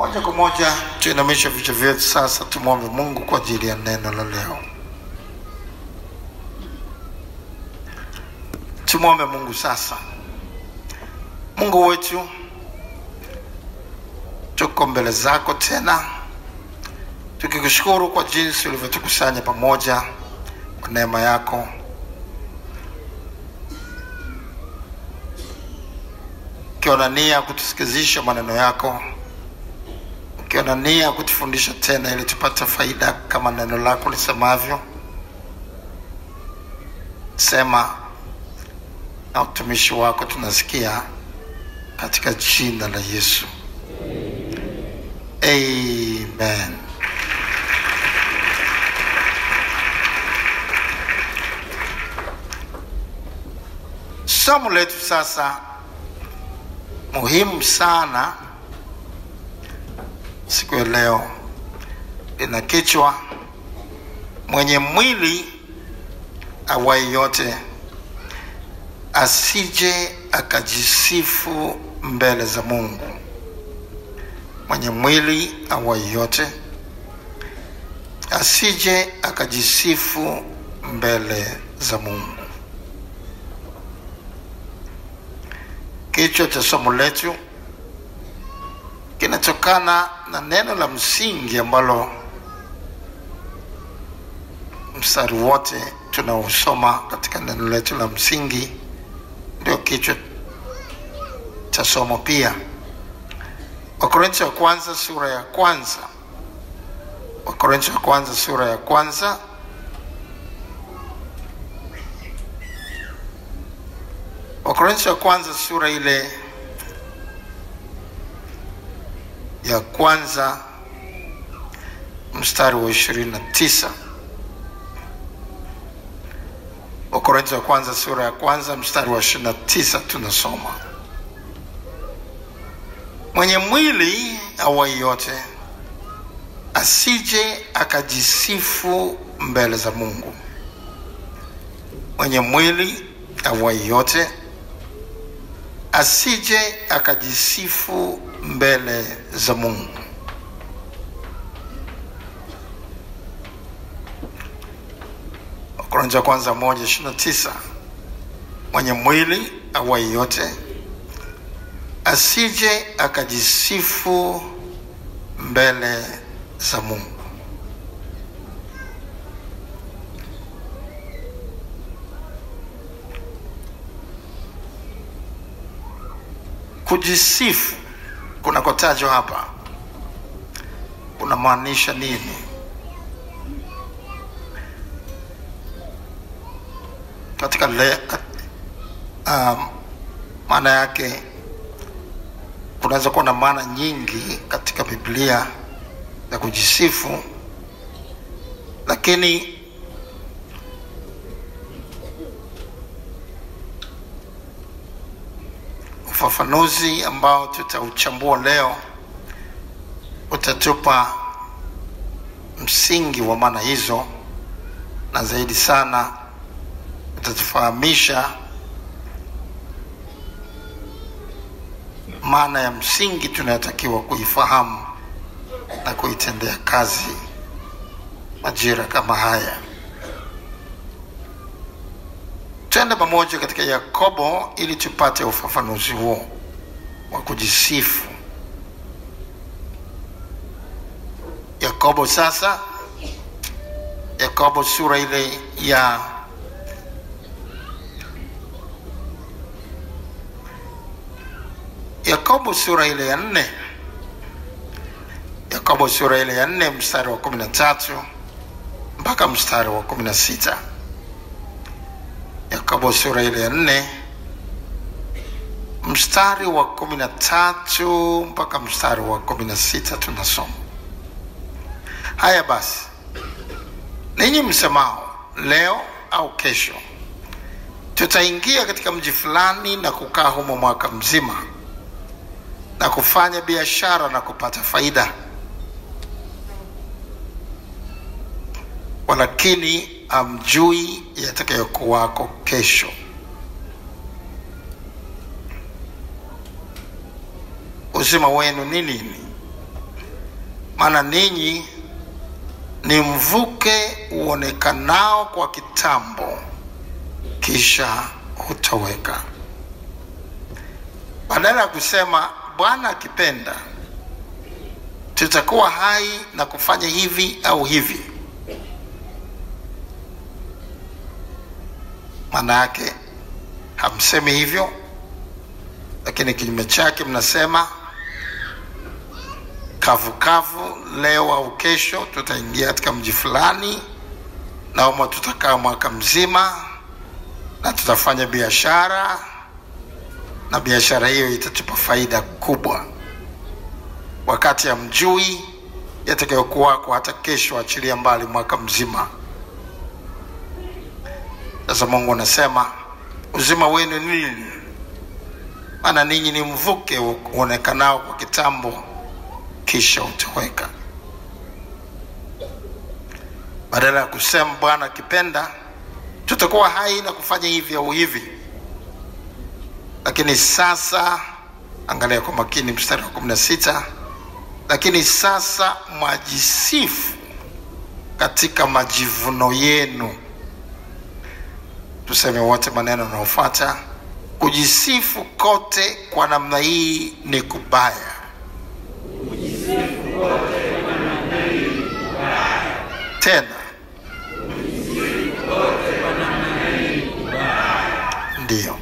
Moja kwa moja tuinamisha vichwa vyetu sasa, tumwombe Mungu kwa ajili ya neno la leo. Tumwombe Mungu sasa. Mungu wetu, tuko mbele zako tena tukikushukuru kwa jinsi ulivyotukusanya pamoja kwa neema yako. Ukiona nia kutusikizisha maneno yako, ukiona nia kutufundisha tena ili tupate faida kama neno lako lisemavyo. Sema na utumishi wako tunasikia katika jina la Yesu. Amen. Somo letu sasa muhimu sana siku ya leo lina kichwa, mwenye mwili awaye yote asije akajisifu mbele za Mungu. Mwenye mwili awaye yote asije akajisifu mbele za Mungu. Kichwa cha somo letu kinatokana na neno la msingi ambalo mstari wote tunaosoma katika neno letu la msingi ndio kichwa cha somo pia. Wakorintho wa kwanza sura ya kwanza. Wakorintho wa kwanza sura ya kwanza. Wakorintho wa kwanza sura ile ya kwanza mstari wa 29. Wakorintho wa kwanza sura ya kwanza mstari wa 29 tunasoma, mwenye mwili awaye yote asije akajisifu mbele za Mungu. Mwenye mwili awaye yote asije akajisifu mbele za Mungu. Wakorintho wa kwanza 1:29, mwenye mwili awaye yote asije akajisifu mbele za Mungu. Kujisifu kunakotajwa hapa kunamaanisha nini? Katika maana yake kunaweza kuwa na maana nyingi katika Biblia ya kujisifu, lakini ufafanuzi ambao tutauchambua leo utatupa msingi wa maana hizo, na zaidi sana utatufahamisha maana ya msingi tunayotakiwa kuifahamu na kuitendea kazi majira kama haya. Twende pamoja katika Yakobo ili tupate ufafanuzi huo wa kujisifu. Yakobo sasa, Yakobo sura ile ya Yakobo sura ile ya 4. Yakobo sura ile ya 4 mstari wa 13 mpaka mstari wa 16. Yakobo sura ile ya 4 mstari wa 13 mpaka mstari wa 16 tunasoma. Haya basi, ninyi msemao leo au kesho tutaingia katika mji fulani na kukaa humo mwaka mzima na kufanya biashara na kupata faida, walakini amjui yatakayokuwako kesho. Uzima wenu ni nini? maana ninyi ni mvuke uonekanao kwa kitambo, kisha hutoweka. Badala ya kusema Bwana akipenda tutakuwa hai na kufanya hivi au hivi, maana yake hamsemi hivyo, lakini kinyume chake mnasema kavu leo au kesho tutaingia katika mji fulani na humo tutakaa mwaka mzima na tutafanya biashara, na biashara hiyo itatupa faida kubwa, wakati hamjui yatakayokuwa kwa hata kesho, achilia mbali mwaka mzima. Sasa Mungu anasema uzima wenu nini? Maana ninyi ni mvuke uonekanao kwa kitambo, kisha utoweka. Badala ya kusema Bwana akipenda tutakuwa hai na kufanya hivi au hivi, lakini sasa, angalia kwa makini mstari wa 16, lakini sasa mwajisifu katika majivuno yenu. Tuseme wote maneno yanayofuata. Kujisifu kote kwa namna hii ni kubaya. Kujisifu kote kwa namna hii ni kubaya. Tena. Kujisifu kote kwa namna hii ni kubaya. Ndiyo.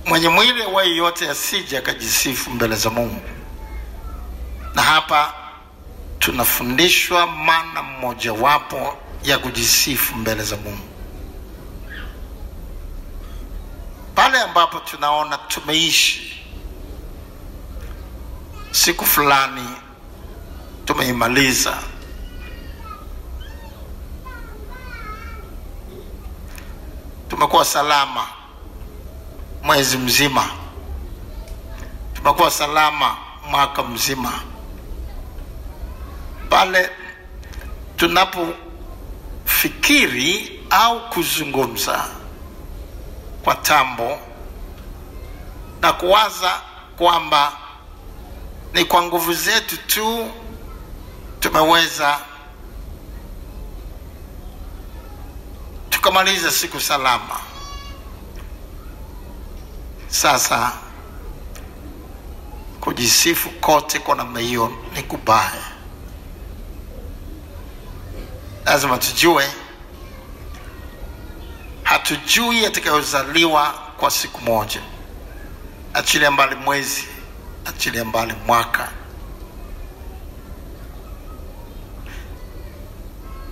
Mwenye mwili wa yote asije akajisifu mbele za Mungu. Na hapa tunafundishwa maana mmojawapo ya kujisifu mbele za Mungu. Pale ambapo tunaona tumeishi siku fulani, tumeimaliza, tumekuwa salama mwezi mzima, tumekuwa salama mwaka mzima, pale tunapofikiri au kuzungumza kwa tambo na kuwaza kwamba ni kwa nguvu zetu tu tumeweza tukamaliza siku salama, sasa kujisifu kote kwa namna hiyo ni kubaya. Lazima tujue hatujui atakayozaliwa kwa siku moja, achilia mbali mwezi, achilia mbali mwaka.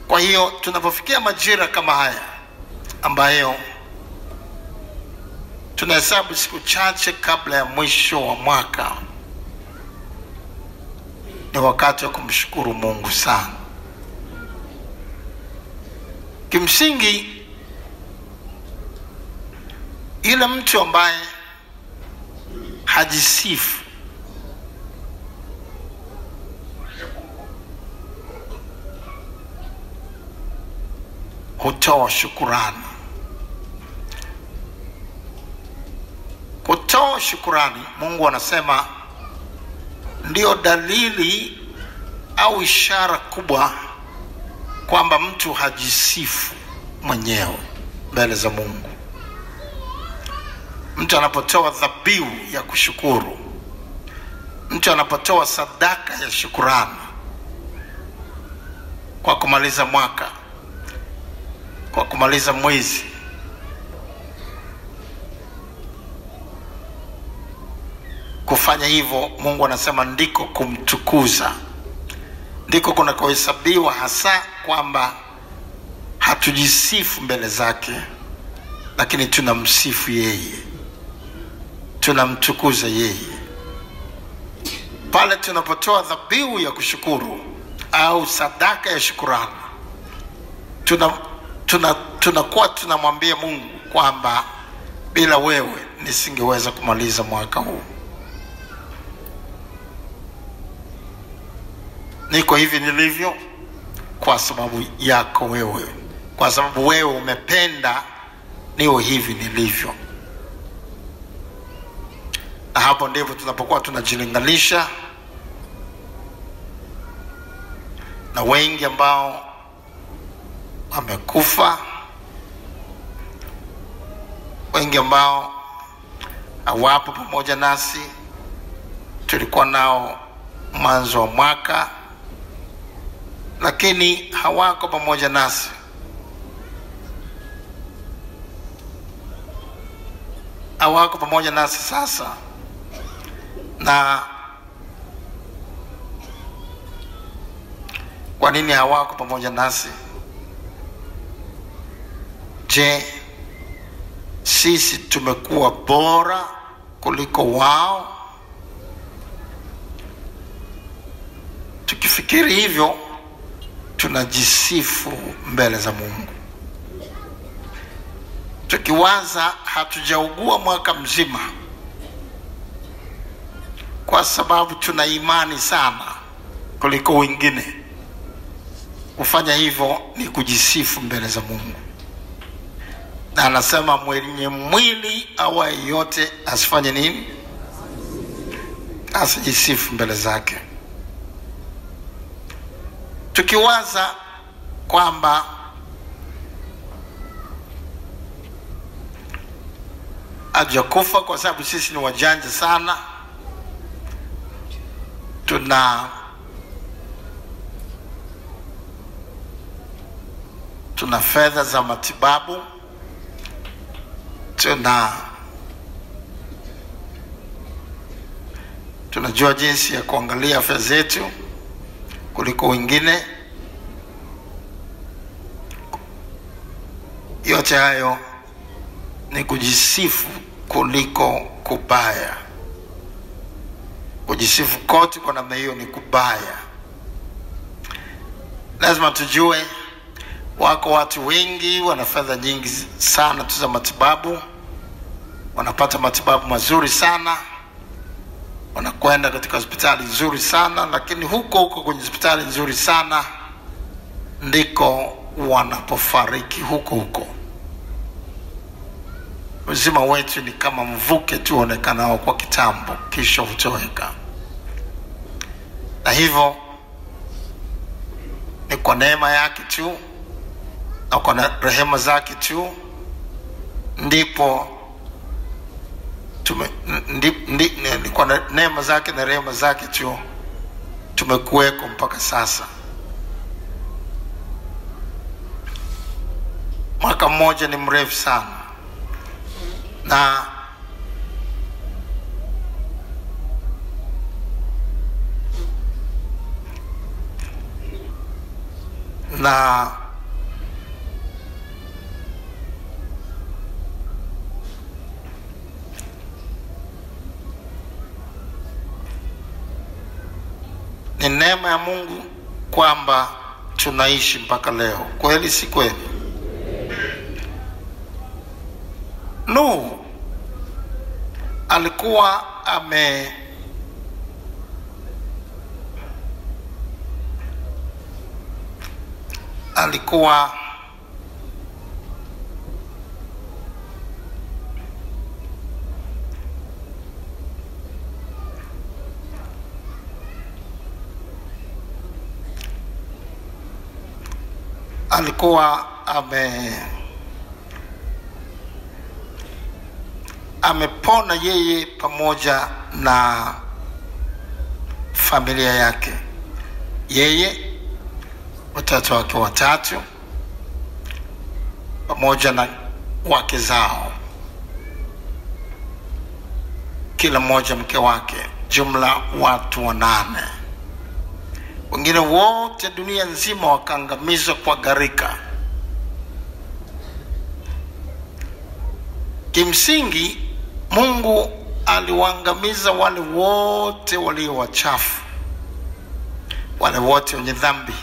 Kwa hiyo tunapofikia majira kama haya ambayo tunahesabu siku chache kabla ya mwisho wa mwaka, ni wakati wa kumshukuru Mungu sana. Kimsingi, yule mtu ambaye hajisifu hutoa shukurani. Kutoa shukurani, Mungu anasema, ndio dalili au ishara kubwa kwamba mtu hajisifu mwenyewe mbele za Mungu. Mtu anapotoa dhabihu ya kushukuru, mtu anapotoa sadaka ya shukurani kwa kumaliza mwaka, kwa kumaliza mwezi, kufanya hivyo, Mungu anasema ndiko kumtukuza, ndiko kunakohesabiwa hasa kwamba hatujisifu mbele zake, lakini tunamsifu yeye, tunamtukuza yeye. Pale tunapotoa dhabihu ya kushukuru au sadaka ya shukurani, tunakuwa tunamwambia Mungu kwamba bila wewe nisingeweza kumaliza mwaka huu. Niko hivi nilivyo kwa sababu yako wewe, kwa sababu wewe umependa niwe hivi nilivyo. Na hapo ndipo tunapokuwa tunajilinganisha na wengi ambao wamekufa, wengi ambao hawapo pamoja nasi. Tulikuwa nao mwanzo wa mwaka, lakini hawako pamoja nasi. Hawako pamoja nasi sasa. Na kwa nini hawako pamoja nasi? Je, sisi tumekuwa bora kuliko wao? Tukifikiri hivyo, tunajisifu mbele za Mungu. Tukiwaza hatujaugua mwaka mzima kwa sababu tuna imani sana kuliko wengine. Kufanya hivyo ni kujisifu mbele za Mungu. Na anasema mwenye mwili awaye yote asifanye nini? Asijisifu mbele zake. Tukiwaza kwamba hajakufa kwa sababu sisi ni wajanja sana, tuna fedha za matibabu, tunajua jinsi ya kuangalia afya zetu kuliko wengine. Yote hayo ni kujisifu kuliko kubaya. Kujisifu kote kwa namna hiyo ni kubaya. Lazima tujue wako watu wengi wana fedha nyingi sana tu za matibabu, wanapata matibabu mazuri sana, wanakwenda katika hospitali nzuri sana, lakini huko kwenye hospitali nzuri sana ndiko wanapofariki huko. Uzima wetu ni kama mvuke tu uonekanao kwa kitambo kisha hutoweka. Na hivyo ni kwa neema yake tu na kwa rehema zake tu ndipo ni kwa neema zake na rehema zake tu tumekuweko mpaka sasa. Mwaka mmoja ni mrefu sana, na ni neema ya Mungu kwamba tunaishi mpaka leo. Kweli si kweli? Nuhu alikuwa amepona yeye pamoja na familia yake, yeye, watoto wake watatu pamoja na wake zao, kila mmoja mke wake, jumla watu 8. Wengine wote dunia nzima wakaangamizwa kwa gharika. Kimsingi Mungu aliwaangamiza wale wote walio wachafu, wale wote wenye dhambi,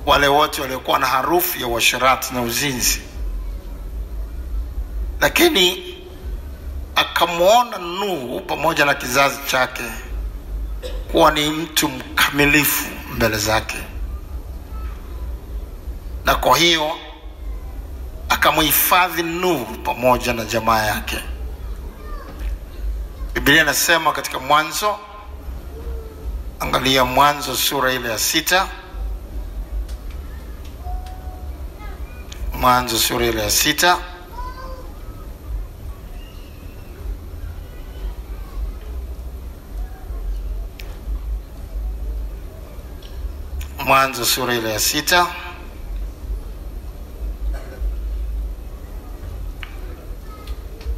wale wote waliokuwa na harufu ya uasherati na uzinzi. Lakini akamwona Nuhu pamoja na kizazi chake kuwa ni mtu mkamilifu mbele zake, na kwa hiyo akamhifadhi Nuhu pamoja na jamaa yake. Biblia inasema katika Mwanzo, angalia Mwanzo sura ile ya 6. Mwanzo sura ile ya 6. Mwanzo sura ile ya 6.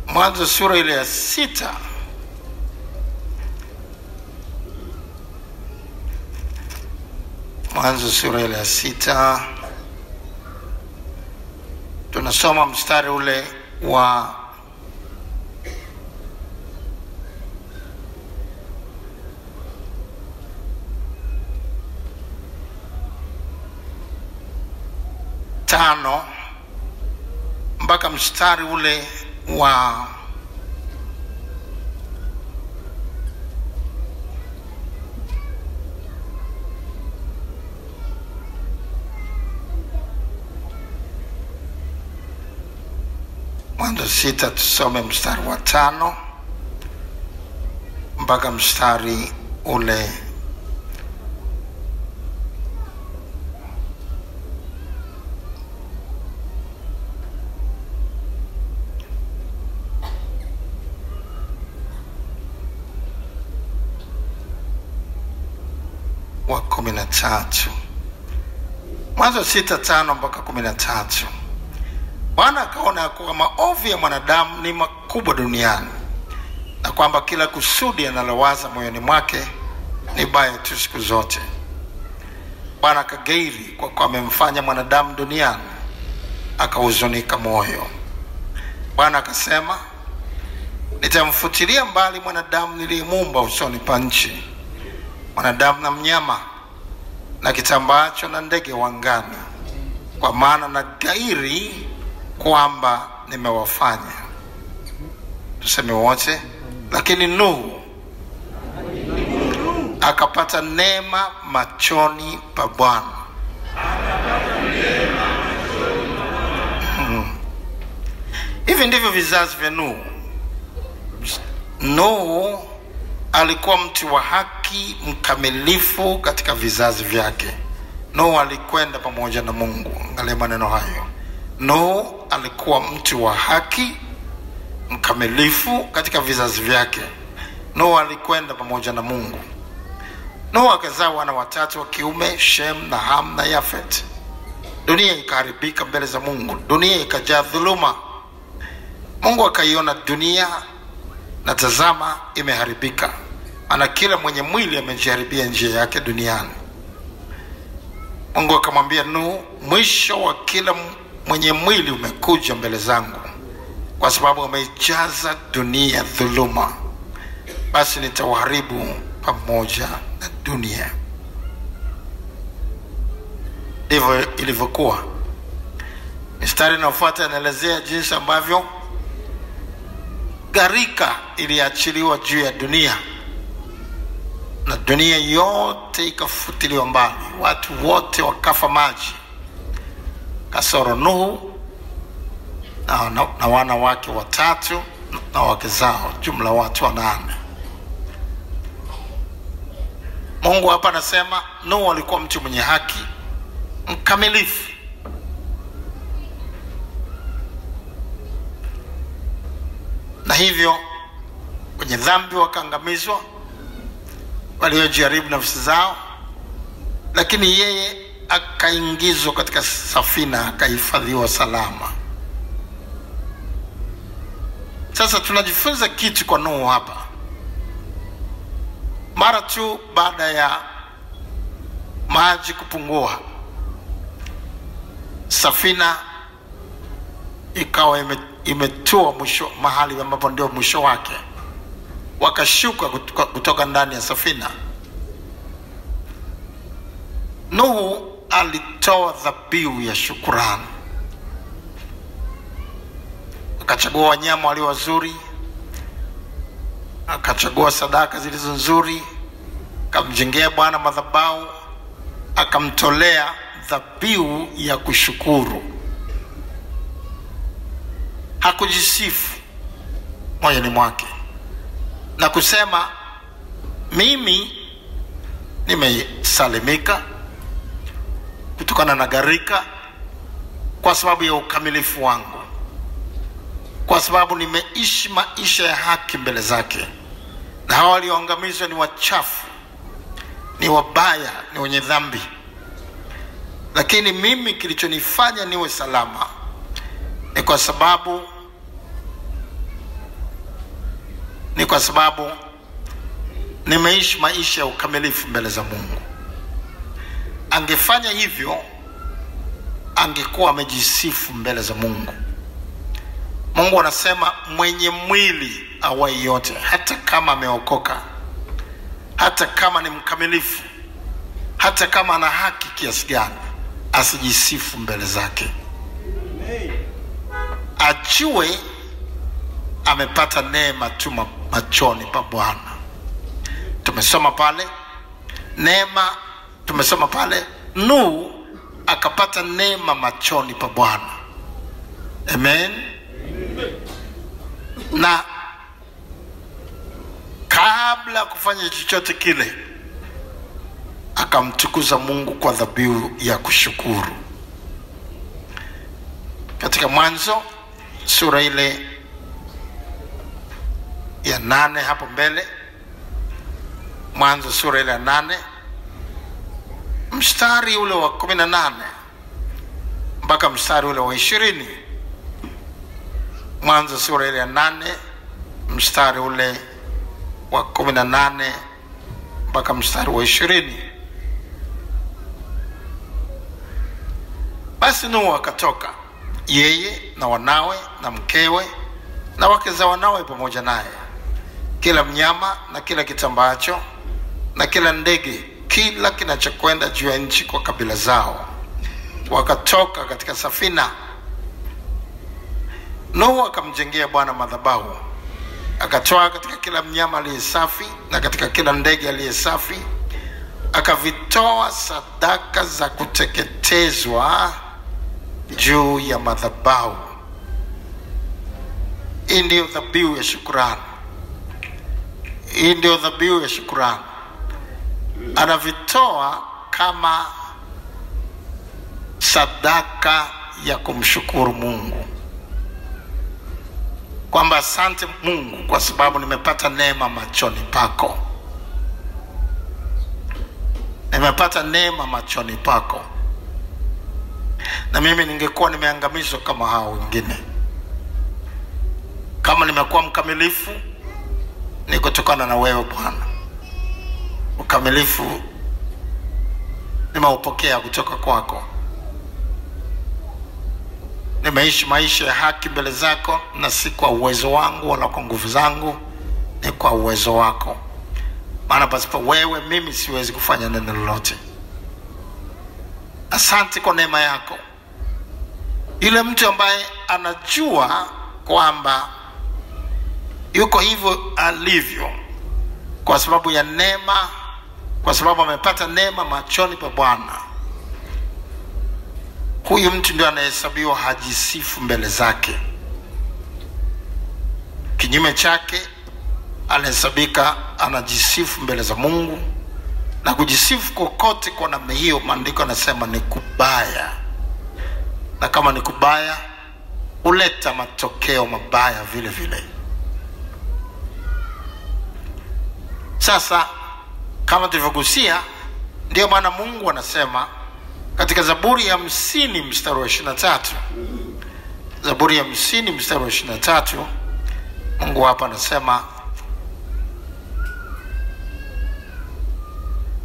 Mwanzo sura ile ya 6. Mwanzo sura ile ya 6. Tunasoma mstari ule wa tano mpaka mstari ule wa Mwanzo 6. Tusome mstari wa 5 mpaka mstari ule wa 13. Mwanzo 6:5 mpaka 13. Bwana akaona kuwa maovu ya mwanadamu ni makubwa duniani, na kwamba kila kusudi analowaza moyoni mwake ni baya tu siku zote. Bwana akagairi kwa kuwa amemfanya mwanadamu duniani, akahuzunika moyo. Bwana akasema, nitamfutilia mbali mwanadamu niliyemuumba usoni pa nchi, mwanadamu na mnyama na kitambaacho na ndege wa angani, kwa maana na gairi kwamba nimewafanya. Tuseme wote, lakini Nuhu akapata neema machoni pa Bwana. Hivi ndivyo vizazi vya Nuhu. Nuhu alikuwa mtu wa haki mkamilifu katika vizazi vyake. Nuhu alikwenda pamoja na Mungu. Angalia maneno hayo. Nuhu alikuwa mtu wa haki mkamilifu katika vizazi vyake. Nuhu alikwenda pamoja na Mungu. Nuhu akazaa wana 3 wa kiume, Shem na Ham na Yafet. Dunia ikaharibika mbele za Mungu. Dunia ikajaa dhuluma. Mungu akaiona dunia na tazama imeharibika, ana kila mwenye mwili amejiharibia njia yake duniani. Mungu akamwambia Nuhu, mwisho wa kila mwenye mwili umekuja mbele zangu, kwa sababu umeijaza dunia dhuluma, basi nitawaharibu pamoja na dunia. Ndivyo ilivyokuwa. Mstari unaofuata inaelezea jinsi ambavyo gharika iliachiliwa juu ya dunia, na dunia yote ikafutiliwa mbali. Watu wote wakafa maji, kasoro Nuhu na wana wake 3 na wake zao, jumla watu 8. Mungu hapa anasema Nuhu alikuwa mtu mwenye haki mkamilifu. Na hivyo kwenye dhambi wakaangamizwa waliojaribu nafsi zao, lakini yeye akaingizwa katika safina, akahifadhiwa salama. Sasa tunajifunza kitu kwa Nuhu hapa. Mara tu baada ya maji kupungua, safina ikawa imetua mwisho, mahali ambapo ndio mwisho wake. Wakashuka kutoka ndani ya safina. Nuhu alitoa dhabihu ya shukrani. Akachagua wanyama walio wazuri, akachagua sadaka zilizo nzuri, akamjengea Bwana madhabahu, akamtolea dhabihu ya kushukuru. Hakujisifu moyoni mwake, na kusema mimi nimesalimika kutokana na gharika kwa sababu ya ukamilifu wangu, kwa sababu nimeishi maisha ya haki mbele zake, na hao walioangamizwa ni wachafu, ni wabaya, ni wenye dhambi. Lakini mimi kilichonifanya niwe salama ni kwa sababu nimeishi maisha ya ukamilifu mbele za Mungu. Angefanya hivyo, angekuwa amejisifu mbele za Mungu. Mungu anasema mwenye mwili awai yote, hata kama ameokoka, hata kama ni mkamilifu, hata kama ana haki kiasi gani, asijisifu mbele zake. Ajue amepata neema tu machoni pa Bwana. Tumesoma pale Nuhu akapata neema machoni pa Bwana. Amen. Na kabla ya kufanya chochote kile, akamtukuza Mungu kwa dhabihu ya kushukuru. Katika Mwanzo sura ile ya 8 hapo mbele, Mwanzo sura ile ya 8 mstari ule wa 18 mpaka mstari ule wa 20. Mwanzo sura ile ya 8 mstari ule wa 18 mpaka mstari wa 20. Basi Nuhu akatoka, yeye na wanawe na mkewe na wake za wanawe pamoja naye, kila mnyama na kila kitambaacho na kila ndege, kila kinachokwenda juu ya nchi kwa kabila zao, wakatoka katika safina. Nuhu akamjengea Bwana madhabahu, akatoa katika kila mnyama aliye safi na katika kila ndege aliye safi, akavitoa sadaka za kuteketezwa juu ya madhabahu. Hii ndio dhabihu ya shukrani. Hii ndio dhabihu ya shukrani. Anavitoa kama sadaka ya kumshukuru Mungu, kwamba asante Mungu kwa sababu nimepata neema machoni pako. Nimepata neema machoni pako. Na mimi ningekuwa nimeangamizwa kama hao wengine. Kama nimekuwa mkamilifu, ni kutokana na wewe Bwana. Ukamilifu nimeupokea kutoka kwako. Nimeishi maisha ya haki mbele zako, na si kwa uwezo wangu wala kwa nguvu zangu, ni kwa uwezo wako. Maana pasipo wewe mimi siwezi kufanya neno lolote. Asante kwa neema yako. Yule mtu ambaye anajua kwamba yuko hivyo alivyo kwa sababu ya neema, kwa sababu amepata neema machoni pa Bwana, huyu mtu ndio anahesabiwa hajisifu mbele zake. Kinyume chake, anahesabika anajisifu mbele za Mungu, na kujisifu kokote kwa namna hiyo, maandiko yanasema ni kubaya, na kama ni kubaya huleta matokeo mabaya vile vile. Sasa kama tulivyogusia, ndio maana Mungu anasema katika Zaburi ya 50 mstari wa 23, Zaburi ya 50 mstari wa 23, Mungu hapa anasema,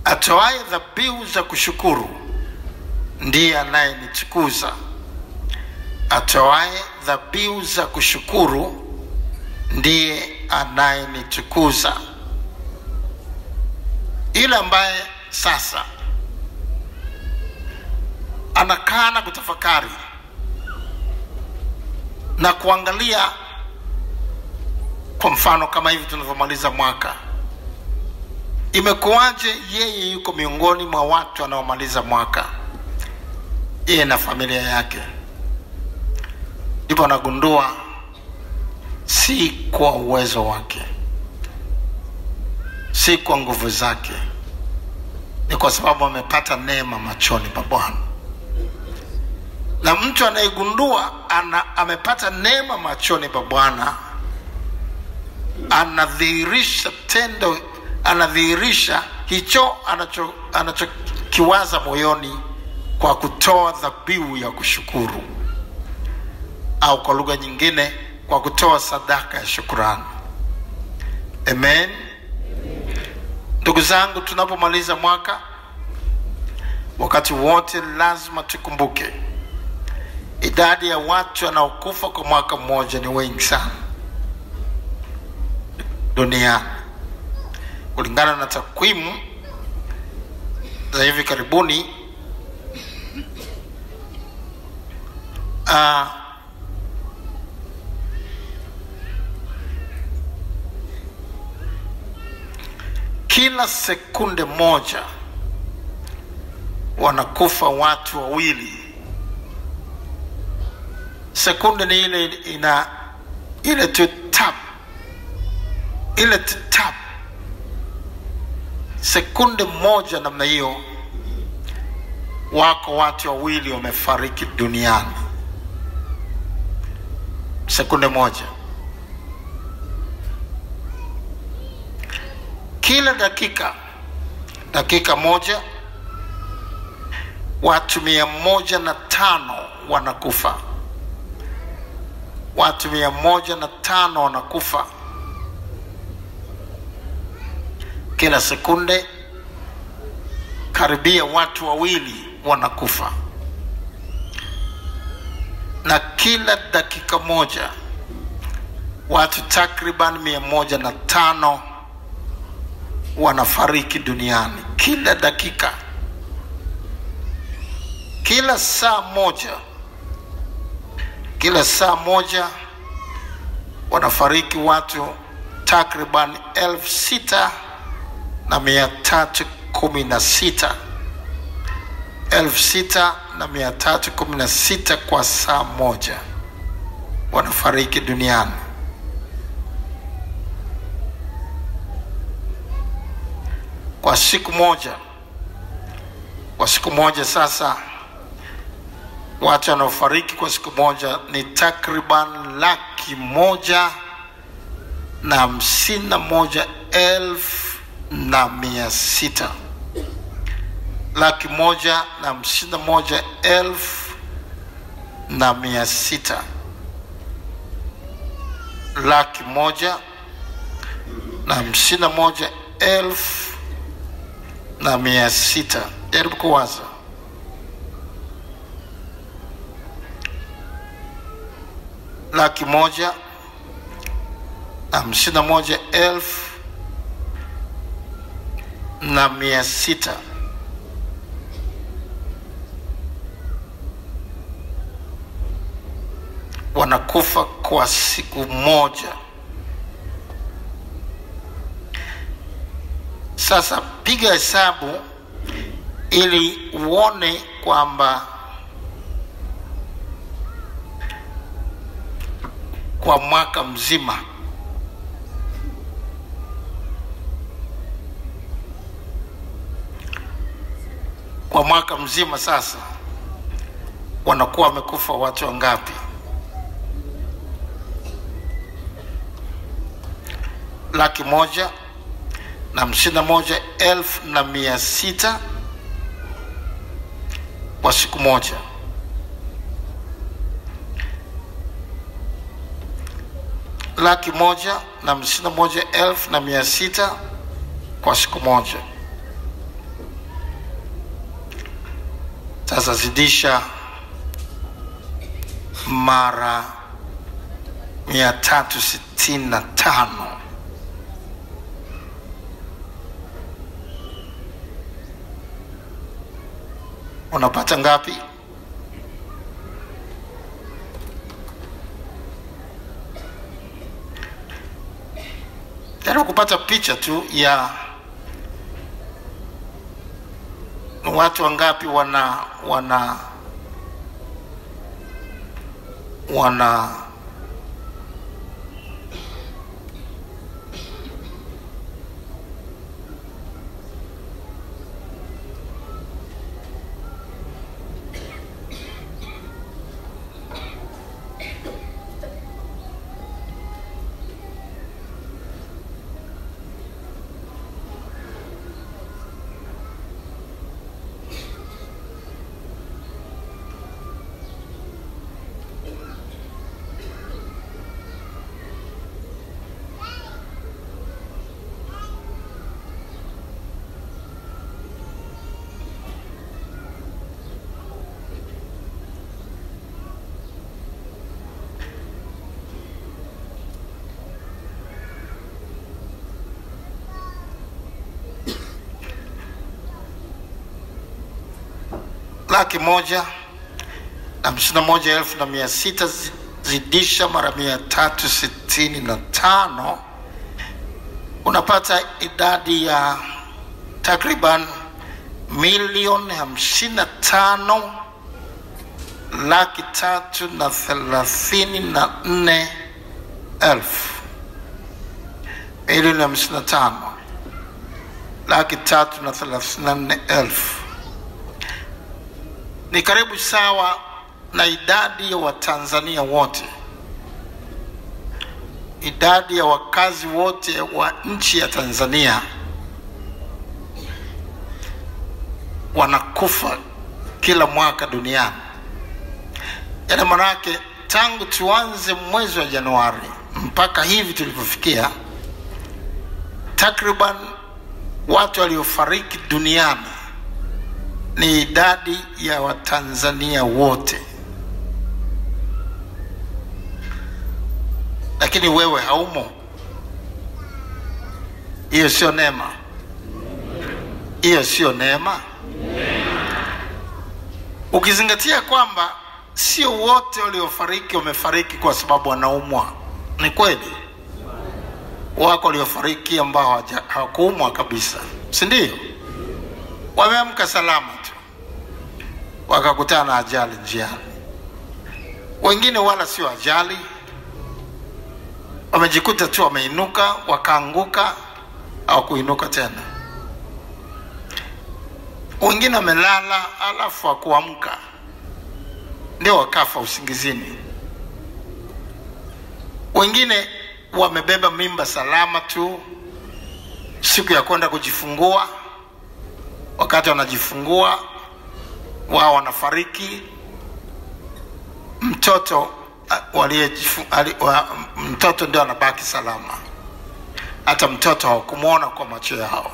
atoaye dhabihu za kushukuru ndiye anayenitukuza. Atoaye dhabihu za kushukuru ndiye anayenitukuza. Ile ambaye sasa anakaa na kutafakari na kuangalia, kwa mfano kama hivi tunavyomaliza mwaka, imekuwaje yeye yuko miongoni mwa watu wanaomaliza mwaka, yeye na familia yake, ndipo anagundua si kwa uwezo wake, si kwa nguvu zake, ni kwa sababu amepata neema machoni pa Bwana. Na mtu anayegundua amepata neema machoni pa Bwana, anadhihirisha tendo, anadhihirisha hicho anachokiwaza moyoni kwa kutoa dhabihu ya kushukuru, au kwa lugha nyingine kwa kutoa sadaka ya shukrani. Amen. Ndugu zangu, tunapomaliza mwaka, wakati wote lazima tukumbuke idadi ya watu wanaokufa kwa mwaka mmoja ni wengi sana duniani. Kulingana na takwimu za hivi karibuni, kila sekunde moja wanakufa watu wawili. Sekunde ni ile tu tap, ile tu tap. Sekunde moja namna hiyo, wako watu wawili wamefariki duniani. Sekunde moja. Kila dakika moja watu 105 wanakufa. Watu 105 wanakufa kila sekunde. Karibia watu wawili wanakufa. Na kila dakika moja watu takriban 105 wanafariki duniani. Kila dakika, kila saa moja wanafariki watu takriban 6,316. 6,316 kwa saa moja wanafariki duniani. Kwa siku moja sasa, watu wanaofariki kwa siku moja ni takriban 151,600. 151,600. 151,600. Jaribu kuwaza. Laki moja na 51,600 wanakufa kwa siku moja. Sasa piga hesabu ili uone kwamba kwa mwaka mzima sasa wanakuwa wamekufa watu wangapi? Laki moja na 51,600 kwa siku moja. Laki moja na 51,600 kwa siku moja. Sasa zidisha mara 365. Unapata ngapi? Jaribu kupata picha tu ya watu wangapi 151,600 zidisha mara 365, unapata idadi ya takriban 1,334,000. 1,334,000 ni karibu sawa na idadi ya Watanzania wote, idadi ya wakazi wote wa nchi ya Tanzania wanakufa kila mwaka duniani. Yaani manake tangu tuanze mwezi wa Januari mpaka hivi tulipofikia, takriban watu waliofariki duniani ni idadi ya Watanzania wote. Lakini wewe haumo. Hiyo sio neema? Hiyo sio neema? Ukizingatia kwamba sio wote waliofariki wamefariki kwa sababu wanaumwa. Ni kweli wako waliofariki ambao hawakuumwa kabisa, si ndio? Wameamka salama tu, wakakutana na ajali njiani. Wengine wala sio ajali, wamejikuta tu wameinuka, wakaanguka au kuinuka tena. Wengine wamelala alafu wakuamka, ndio wakafa usingizini. Wengine wamebeba mimba salama tu, siku ya kwenda kujifungua, wakati wanajifungua wao wanafariki. Mtoto ndio anabaki salama, hata mtoto hawakumuona kwa macho yao.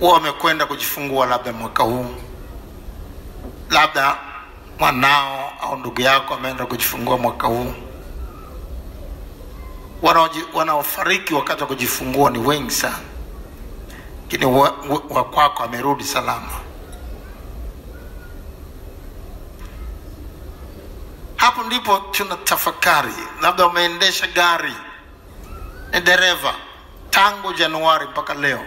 Wamekwenda kujifungua labda mwaka huu, labda mwanao au ndugu yako ameenda kujifungua mwaka huu. Wanaofariki wakati wa kujifungua ni wengi sana, lakini wa kwako amerudi salama. Hapo ndipo tunatafakari. Labda umeendesha gari, ni dereva tangu Januari mpaka leo,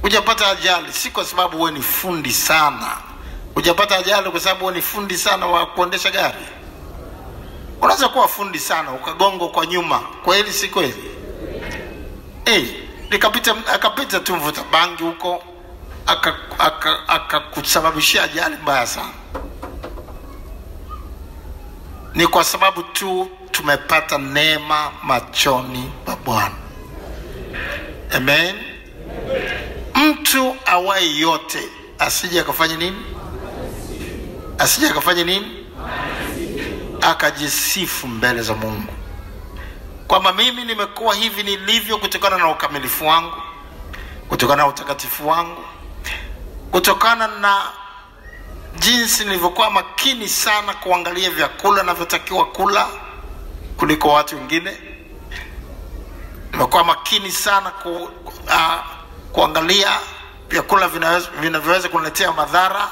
hujapata ajali. Si kwa sababu wewe ni fundi sana, hujapata ajali kwa sababu wewe ni fundi sana wa kuendesha gari. Unaweza kuwa fundi sana ukagongo kwa nyuma, kweli si kweli? Akapita tu mvuta bangi huko, akakusababishia ajali mbaya sana. Ni kwa sababu tu tumepata neema machoni pa Bwana. Amen. Mtu awaye yote asije akafanya nini? Asije akafanya nini? Akajisifu mbele za Mungu kwamba mimi nimekuwa hivi nilivyo kutokana na ukamilifu wangu, kutokana na utakatifu wangu, kutokana na jinsi nilivyokuwa makini sana kuangalia vyakula ninavyotakiwa kula kuliko watu wengine. Nimekuwa makini sana kuangalia vyakula vinavyoweza kuniletea madhara,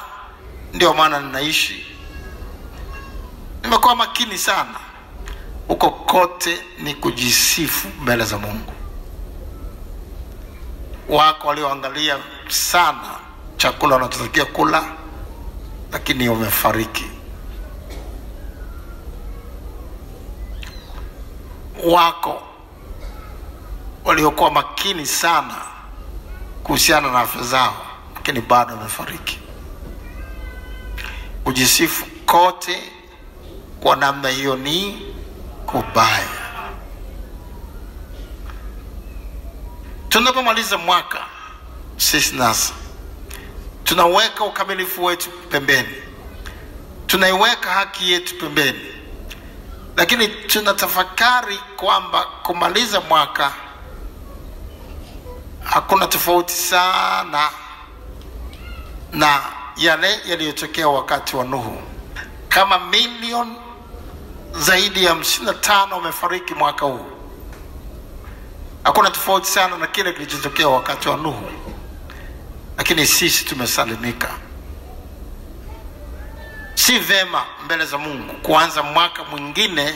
ndio maana ninaishi. Nimekuwa makini sana. Huko kote ni kujisifu mbele za Mungu. Wako walioangalia sana chakula wanachotakiwa kula, lakini wamefariki. Wako waliokuwa makini sana kuhusiana na afya zao, lakini bado wamefariki. Kujisifu kote kwa namna hiyo ni kubaya. Tunapomaliza mwaka, sisi nasi tunaweka ukamilifu wetu pembeni, tunaiweka haki yetu pembeni, lakini tunatafakari kwamba kumaliza mwaka hakuna tofauti sana na yale yaliyotokea wakati wa Nuhu. Kama milioni zaidi ya 55 wamefariki mwaka huu, hakuna tofauti sana na kile kilichotokea wakati wa Nuhu. lakini sisi tumesalimika. Si vema mbele za Mungu kuanza mwaka mwingine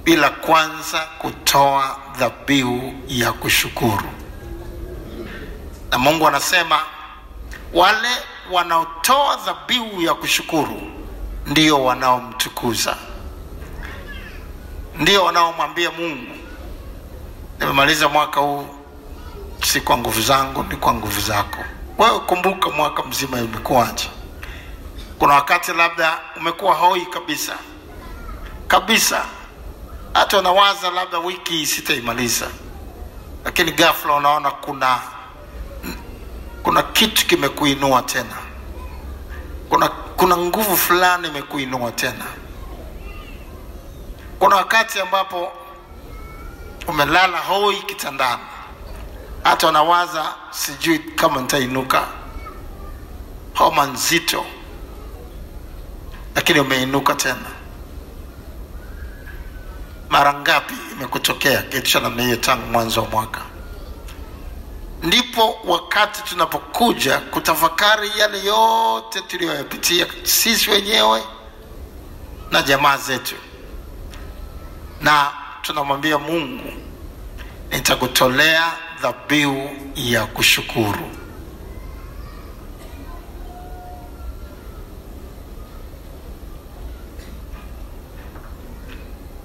bila kwanza kutoa dhabihu ya kushukuru. Na Mungu anasema wale wanaotoa dhabihu ya kushukuru ndio wanaomtukuza, ndio wanaomwambia Mungu, nimemaliza mwaka huu si kwa nguvu zangu, ni kwa nguvu zako. Wewe kumbuka mwaka mzima umekuaje. Kuna wakati labda umekuwa hoi kabisa kabisa, hata unawaza labda wiki sitaimaliza, lakini ghafla unaona kuna kitu kimekuinua tena, kuna nguvu fulani imekuinua tena. Kuna wakati ambapo umelala hoi kitandani, hata unawaza sijui kama nitainuka, homa nzito, lakini umeinuka tena. Mara ngapi imekutokea kitu cha namna hiyo tangu mwanzo wa mwaka? Ndipo wakati tunapokuja kutafakari yale yote tuliyoyapitia sisi wenyewe na jamaa zetu, na tunamwambia Mungu, nitakutolea dhabihu ya kushukuru.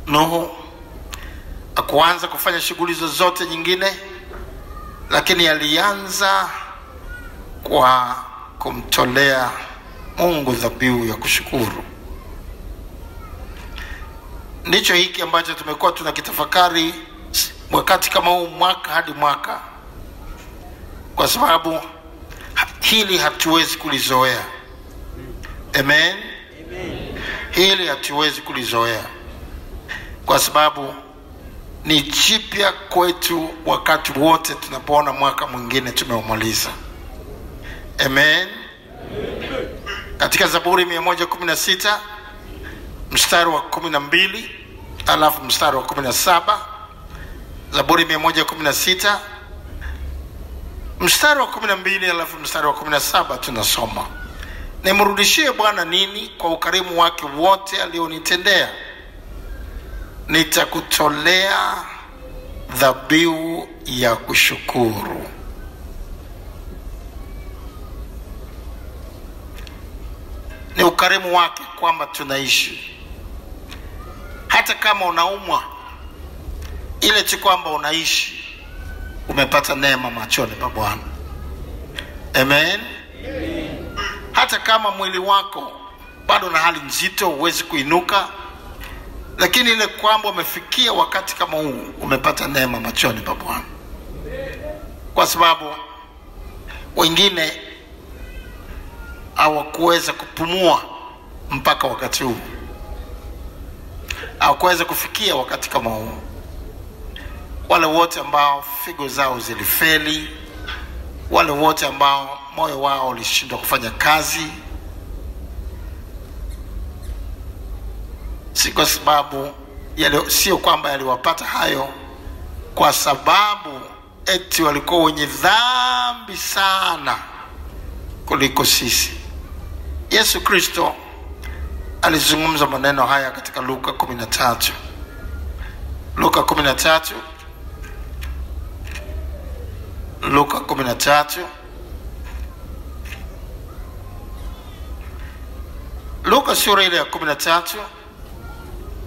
Nuhu hakuanza kufanya shughuli zozote nyingine, lakini alianza kwa kumtolea Mungu dhabihu ya kushukuru. Ndicho hiki ambacho tumekuwa tunakitafakari wakati kama huu, mwaka hadi mwaka, kwa sababu hili hatuwezi kulizoea. Amen. Hili hatuwezi kulizoea kwa sababu ni jipya kwetu wakati wote tunapoona mwaka mwingine tumeumaliza. Amen. Katika Zaburi 116 mstari wa 12 alafu mstari wa 17, Zaburi 116 mstari wa 12 alafu mstari wa 17 tunasoma, nimrudishie Bwana nini kwa ukarimu wake wote alionitendea? Nitakutolea dhabihu ya kushukuru. Ni ukarimu wake kwamba tunaishi. Hata kama unaumwa, ile tu kwamba unaishi, umepata neema machoni pa Bwana. Amen. Hata kama mwili wako bado na hali nzito, huwezi kuinuka, lakini ile kwamba umefikia wakati kama huu, umepata neema machoni pa Bwana. Kwa sababu wengine hawakuweza kupumua mpaka wakati huu, hawakuweza kufikia wakati kama huu. Wale wote ambao figo zao zilifeli, wale wote ambao moyo wao ulishindwa kufanya kazi, si kwa sababu sio kwamba yaliwapata hayo kwa sababu eti walikuwa wenye dhambi sana kuliko sisi. Yesu Kristo alizungumza maneno haya katika Luka 13. Luka 13. Luka 13. Luka sura ile ya 13.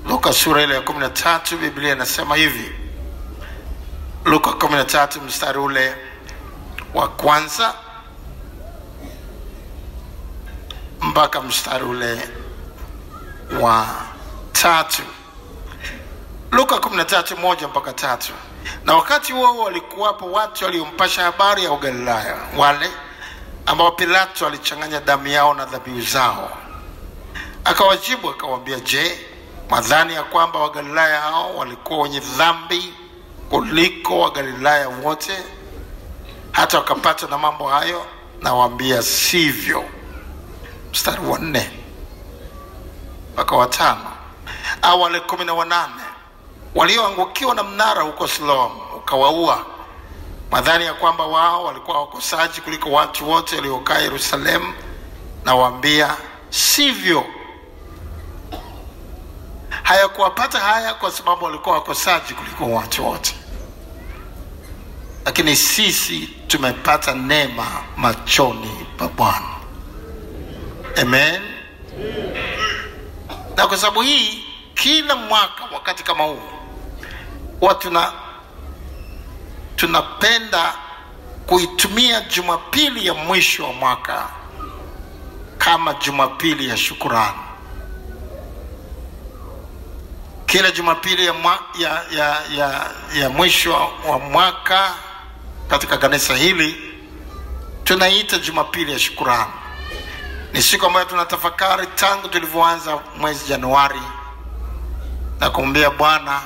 Luka sura ile ya 13, Biblia inasema hivi. Luka 13 mstari ule wa kwanza mpaka mstari ule wa 3. Luka 13:1 mpaka 3. Na wakati huo walikuwapo watu waliompasha habari ya Galilaya, wale ambao Pilato alichanganya damu yao na dhabihu zao. Akawajibu akawaambia, je, mwadhani ya kwamba Wagalilaya hao walikuwa wenye dhambi kuliko Wagalilaya wote hata wakapata na mambo hayo? Na waambia sivyo. Mstari wa 4 mpaka wa 5. Au wale 18 walioangukiwa na mnara huko Siloamu ukawaua, madhani ya kwamba wao walikuwa wakosaji kuliko watu wote waliokaa Yerusalemu, na waambia sivyo. Hayakuwapata haya kwa sababu walikuwa wakosaji kuliko watu wote, lakini sisi tumepata neema machoni pa Bwana. Amen. Na kwa sababu hii kila mwaka wakati kama huu watu tunapenda kuitumia Jumapili ya mwisho wa mwaka kama Jumapili ya shukrani. Kila Jumapili ya mwisho wa mwaka katika kanisa hili tunaita Jumapili ya shukrani. Ni siku ambayo tunatafakari tangu tulivyoanza mwezi Januari na kumwambia Bwana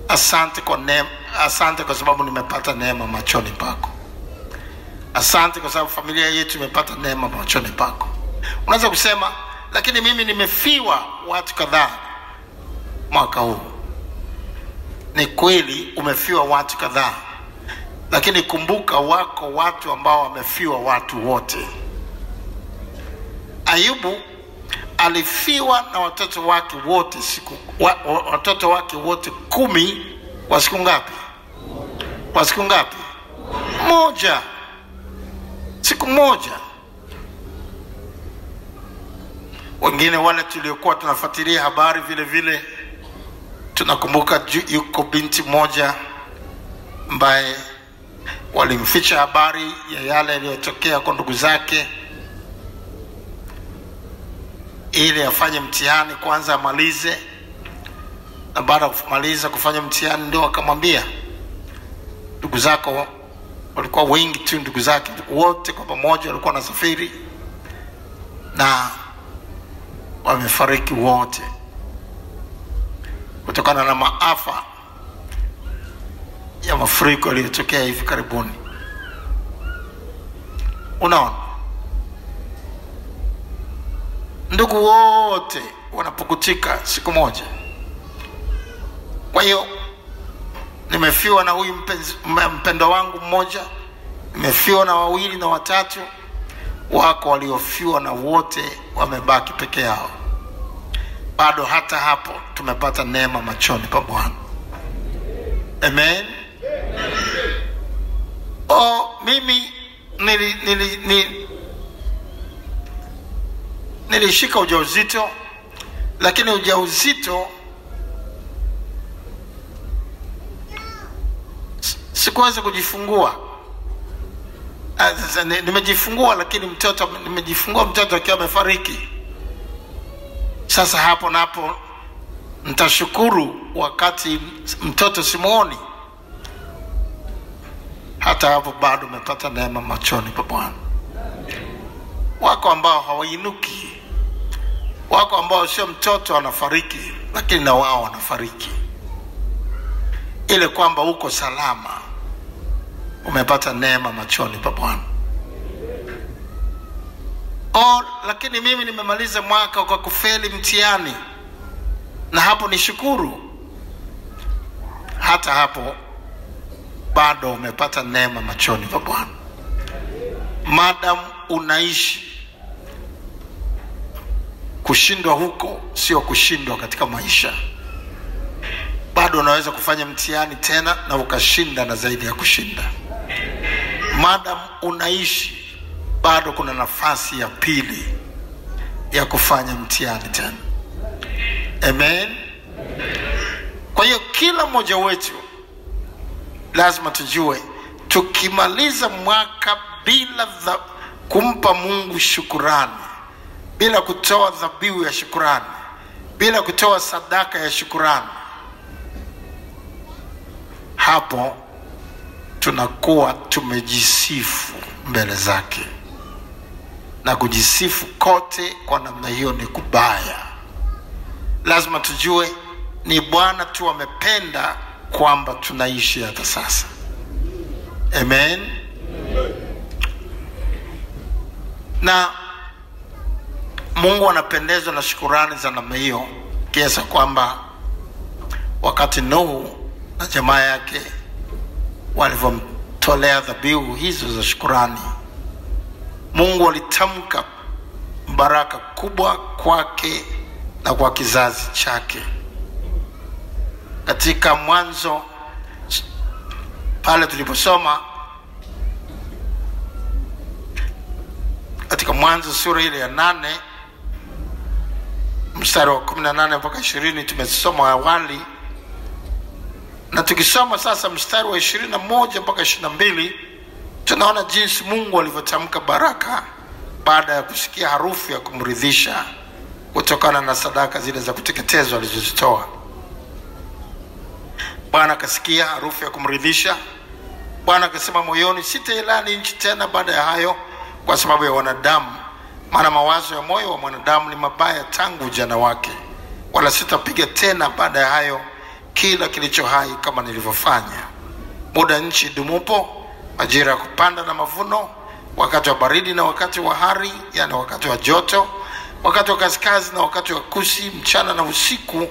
asante kwa neema, asante kwa sababu nimepata neema machoni pako. Asante kwa sababu familia yetu imepata neema machoni pako. Unaweza kusema lakini mimi nimefiwa watu kadhaa mwaka huu. Ni kweli umefiwa watu kadhaa, lakini kumbuka wako watu ambao wamefiwa watu wote. Ayubu alifiwa na watoto wake wote watoto wake wote 10 kwa siku ngapi? Kwa siku ngapi? Moja. Siku moja. Wengine wale tuliokuwa tunafuatilia habari vile vile tunakumbuka yuko binti moja ambaye walimficha habari ya yale yaliyotokea kwa ndugu zake ili afanye mtihani kwanza amalize, na baada ya kumaliza kufanya mtihani ndio akamwambia ndugu zako, walikuwa wengi tu ndugu zake wote kwa pamoja walikuwa wanasafiri na wamefariki wote kutokana na maafa ya mafuriko yaliyotokea hivi karibuni. Unaona, ndugu wote wanapukutika siku moja. Kwa hiyo nimefiwa na huyu mpendo wangu mmoja, nimefiwa na wawili na watatu, wako waliofiwa na wote wamebaki peke yao. Bado hata hapo tumepata neema machoni pa Bwana. Amen. Mimi nilishika ujauzito, lakini ujauzito sikuweza kujifungua. Nimejifungua lakini nimejifungua mtoto akiwa amefariki. Sasa hapo napo nitashukuru wakati mtoto simuoni. Hata hapo bado umepata neema machoni pa Bwana. Wako ambao hawainuki, wako ambao sio mtoto anafariki lakini na wao wanafariki, ile kwamba uko salama, umepata neema machoni pa Bwana. Lakini mimi nimemaliza mwaka kwa kufeli mtihani, na hapo ni shukuru. Hata hapo bado umepata neema machoni pa Bwana. Madam unaishi, kushindwa huko sio kushindwa katika maisha. Bado unaweza kufanya mtihani tena na ukashinda na zaidi ya kushinda. Madam unaishi, bado kuna nafasi ya pili ya kufanya mtihani tena. Amen. Kwa hiyo kila mmoja wetu lazima tujue, tukimaliza mwaka bila kumpa Mungu shukrani, bila kutoa dhabihu ya shukrani, bila kutoa sadaka ya shukrani, hapo tunakuwa tumejisifu mbele zake. Na kujisifu kote kwa namna hiyo ni kubaya. Lazima tujue ni Bwana tu amependa kwamba tunaishi hata sasa. Amen. Na Mungu anapendezwa na shukrani za namna hiyo, kiasi kwamba wakati Nuhu na jamaa yake walivyomtolea dhabihu hizo za shukrani, Mungu alitamka baraka kubwa kwake na kwa kizazi chake. Katika Mwanzo, pale tuliposoma katika Mwanzo sura ile ya 8 mstari wa 18 mpaka 20 tumesoma awali, na tukisoma sasa mstari wa 21 mpaka 22 tunaona jinsi Mungu alivyotamka baraka baada ya kusikia harufu ya kumridhisha kutokana na sadaka zile za kuteketezwa alizozitoa. Bwana akasikia harufu ya kumridhisha. Bwana akasema moyoni, sitailani nchi tena baada ya hayo kwa sababu ya wanadamu, maana mawazo ya moyo wa mwanadamu ni mabaya tangu ujana wake. Wala sitapiga tena baada ya hayo kila kilicho hai kama nilivyofanya. Muda nchi dumupo, majira ya kupanda na mavuno, wakati wa baridi na wakati wa hari, yani wakati wa joto, wakati wa kaskazi na wakati wa kusi, mchana na usiku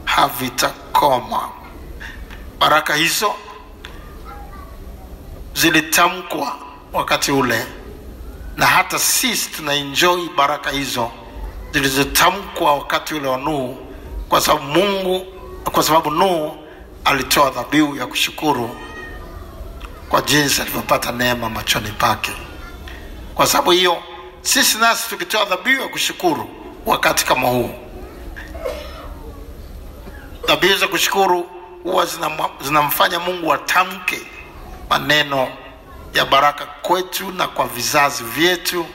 havitakoma. Baraka hizo zilitamkwa wakati ule, na hata sisi tunaenjoy baraka hizo zilizotamkwa wakati ule wa Nuhu, kwa sababu Nuhu alitoa dhabihu ya kushukuru kwa jinsi alivyopata neema machoni pake. Kwa sababu hiyo sisi nasi tukitoa dhabihu ya kushukuru wakati kama huu, dhabihu za kushukuru huwa zinamfanya Mungu atamke maneno ya baraka kwetu na kwa vizazi vyetu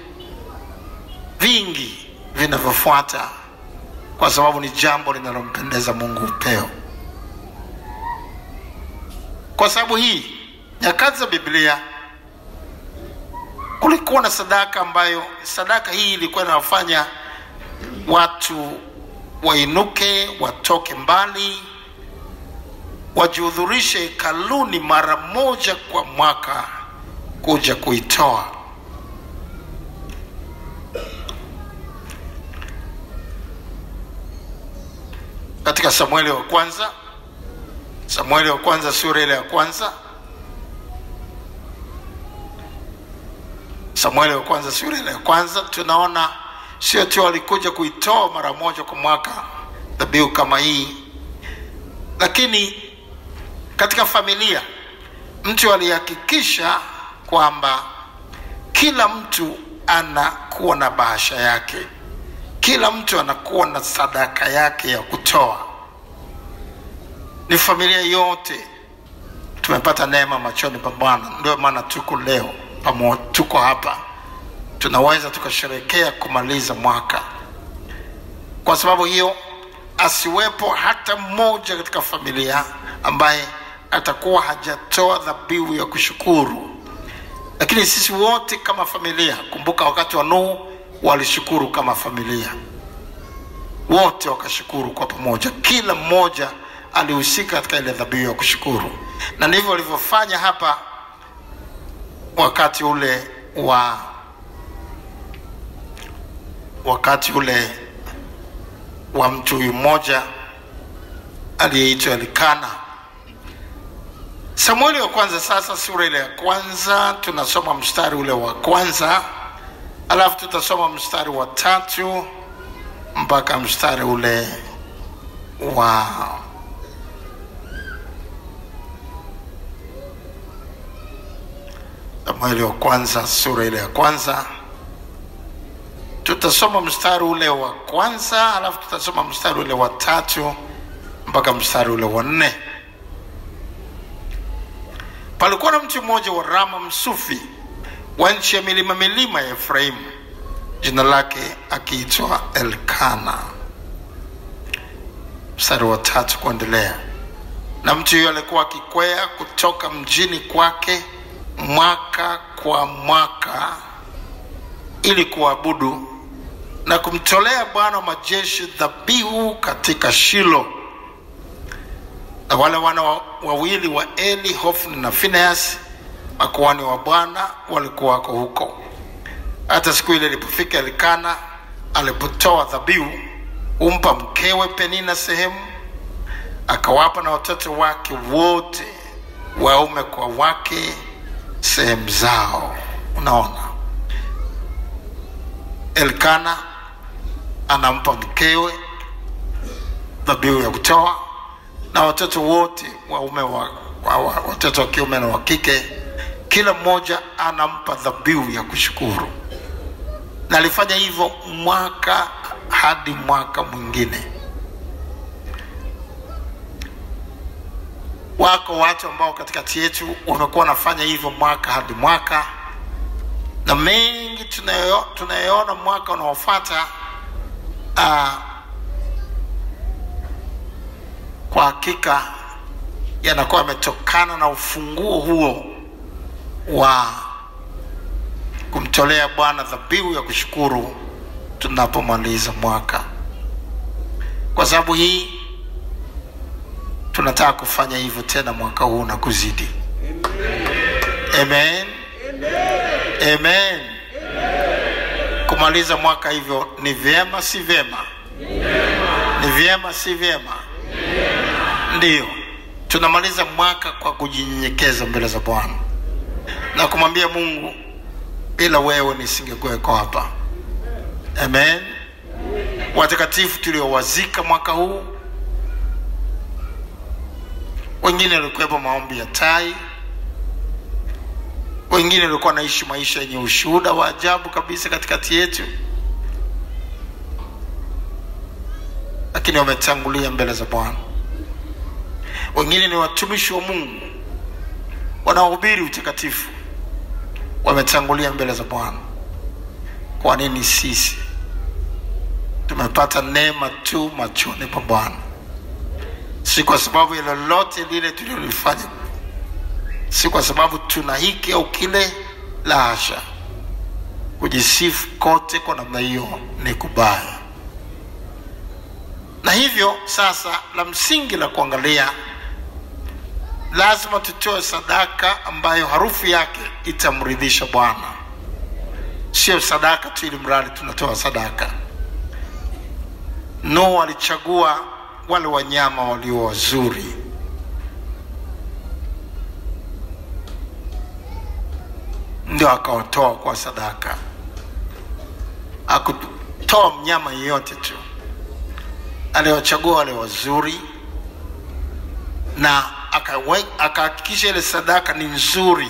vingi vinavyofuata, kwa sababu ni jambo linalompendeza Mungu upeo. Kwa sababu hii, nyakati za Biblia kulikuwa na sadaka ambayo sadaka hii ilikuwa inawafanya watu wainuke, watoke mbali, wajihudhurishe hekaluni mara moja kwa mwaka kuja kuitoa. Katika Samueli wa kwanza sura ile ya kwanza, Samueli wa kwanza sura ile ya kwanza, tunaona sio tu walikuja kuitoa mara moja kwa mwaka dhabihu kama hii, lakini katika familia mtu alihakikisha kwamba kila mtu anakuwa na bahasha yake, kila mtu anakuwa na sadaka yake ya kutoa. Ni familia yote tumepata neema machoni pa Bwana, ndio maana tuko leo pamoja, tuko hapa, tunaweza tukasherehekea kumaliza mwaka. Kwa sababu hiyo, asiwepo hata mmoja katika familia ambaye atakuwa hajatoa dhabihu ya kushukuru. Lakini sisi wote kama familia, kumbuka wakati wa Nuhu walishukuru kama familia, wote wakashukuru kwa pamoja, kila mmoja alihusika katika ile dhabihu ya kushukuru. Na ndivyo walivyofanya hapa wakati ule wa mtu mmoja aliyeitwa Elikana. Samueli wa kwanza sasa sura ile ya kwanza, tunasoma mstari ule wa kwanza, alafu tutasoma mstari wa 3 mpaka mstari ule wa Samueli wa kwanza sura ile ya kwanza, tutasoma mstari ule wa kwanza, alafu tutasoma mstari ule wa 3 mpaka mstari ule wa 4. Palikuwa na mtu mmoja wa Rama Msufi wa nchi ya milima ya Efraimu, jina lake akiitwa Elkana. Mstari wa 3 kuendelea. Na mtu huyo alikuwa akikwea kutoka mjini kwake mwaka kwa mwaka ili kuabudu na kumtolea Bwana majeshi dhabihu katika Shilo. Na wale wana wawili wa Eli, Hofni na Finehasi, makuhani wa Bwana, walikuwa wako huko. Hata siku ile ilipofika, Elikana alipotoa dhabihu, umpa mkewe Penina sehemu, akawapa na watoto wake wote, waume kwa wake, sehemu zao. Unaona, Elkana anampa mkewe dhabihu ya kutoa, na watoto wote waume watoto wa kiume na wa kike, kila mmoja anampa dhabihu ya kushukuru. Na alifanya hivyo mwaka hadi mwaka mwingine. Wako watu ambao katikati yetu wamekuwa wanafanya hivyo mwaka hadi mwaka, na mengi tunayoona mwaka unaofuata kwa hakika yanakuwa yametokana na ufunguo huo wa kumtolea Bwana dhabihu ya kushukuru tunapomaliza mwaka. Kwa sababu hii tunataka kufanya hivyo tena mwaka huu na kuzidi. Amen. Amen. Kumaliza mwaka hivyo ni vyema si vyema? Ni vyema si vyema? Ndio. Tunamaliza mwaka kwa kujinyenyekeza mbele za Bwana na kumwambia Mungu, bila wewe nisingekuweko hapa. Amen. Watakatifu tuliowazika mwaka huu, wengine walikuwepo maombi ya tai, wengine walikuwa naishi maisha yenye ushuhuda wa ajabu kabisa katikati yetu, lakini wametangulia mbele za Bwana. Wengine ni watumishi wa Mungu wanaohubiri utakatifu, wametangulia mbele za Bwana. Kwa nini sisi tumepata neema tu machoni pa Bwana? Si kwa sababu ya lolote lile tulilofanya, si kwa sababu tuna hiki au kile, la hasha. Kujisifu kote kwa namna hiyo ni kubaya. Na hivyo sasa, la msingi la kuangalia, lazima tutoe sadaka ambayo harufu yake itamridhisha Bwana. Sio sadaka tu ili mradi tunatoa sadaka. Noa alichagua wale wanyama walio wazuri, ndio akawatoa kwa sadaka. Hakutoa mnyama yeyote tu, aliwachagua wale wazuri na akahakikisha ile sadaka ni nzuri,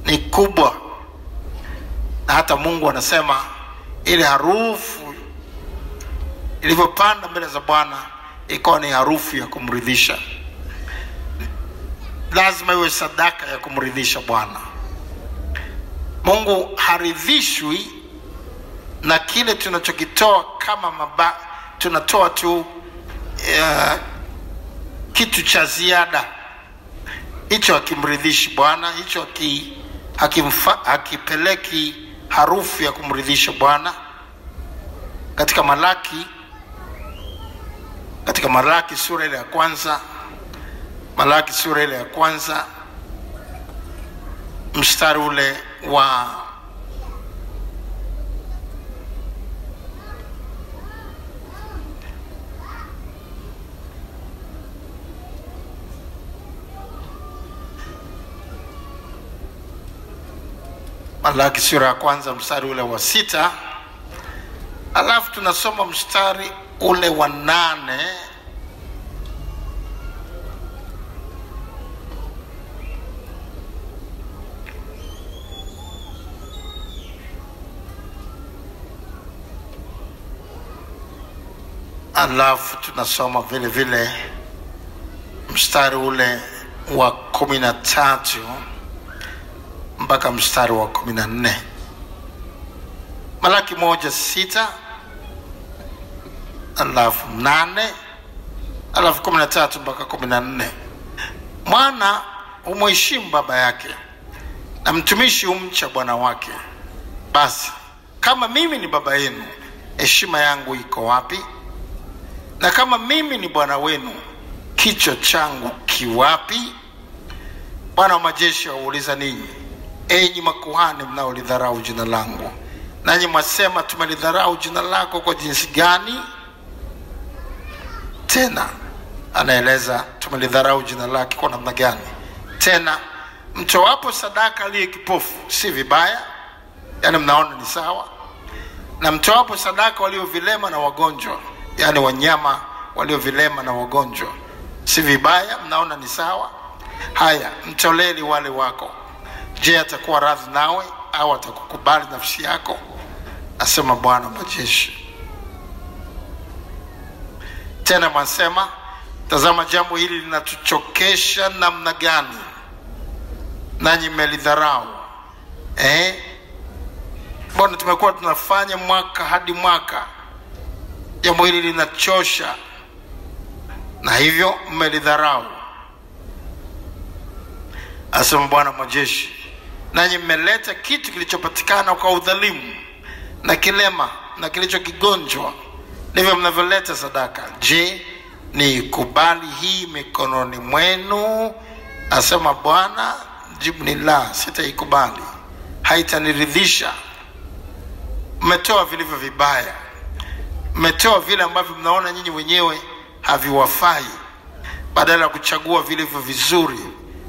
ni kubwa. Na hata Mungu anasema ile harufu ilivyopanda mbele za Bwana ikawa ni harufu ya kumridhisha. Lazima iwe sadaka ya kumridhisha Bwana. Mungu haridhishwi na kile tunachokitoa kama tunatoa tu kitu cha ziada. Hicho hakimridhishi Bwana, hicho hakipeleki harufu ya kumridhisha Bwana. Katika Malaki sura ile ya kwanza, Malaki sura ile ya kwanza mstari ule wa Malaki sura ya kwanza mstari ule wa 6, alafu tunasoma mstari ule wa 8. Alafu tunasoma vile vile mstari ule wa 13 mpaka mstari wa 14. Malaki 1:6, alafu 8, alafu 13 mpaka 14. Mwana humheshimu baba yake na mtumishi humcha bwana wake. Basi kama mimi ni baba yenu, heshima yangu iko wapi? Na kama mimi ni bwana wenu, kicho changu kiwapi? Bwana wa majeshi auliza ninyi, enyi makuhani mnaolidharau jina langu. Nanyi mwasema, tumelidharau jina lako kwa jinsi gani? Tena anaeleza tumelidharau jina lake kwa namna gani. Tena mtoapo sadaka aliye kipofu si vibaya, yani mnaona ni sawa. Na mtoapo sadaka walio vilema na wagonjwa, yani wanyama walio vilema na wagonjwa, si vibaya, mnaona ni sawa. Haya, mtolee liwali wako. Je, atakuwa radhi nawe au atakukubali nafsi yako? Asema Bwana majeshi. Tena mwasema, tazama jambo hili linatuchokesha namna gani, nanyi mmelidharau. Mbona tumekuwa tunafanya mwaka hadi mwaka, jambo hili linachosha, na hivyo mmelidharau. Asema Bwana majeshi, nanyi mmeleta kitu kilichopatikana kwa udhalimu na kilema na kilicho kigonjwa, ndivyo mnavyoleta sadaka. Je, ni kubali hii mikononi mwenu? Asema Bwana. Jibu ni la, sitaikubali, haitaniridhisha. Mmetoa vilivyo vibaya, mmetoa vile ambavyo mnaona nyinyi wenyewe haviwafai, badala ya kuchagua vilivyo vizuri,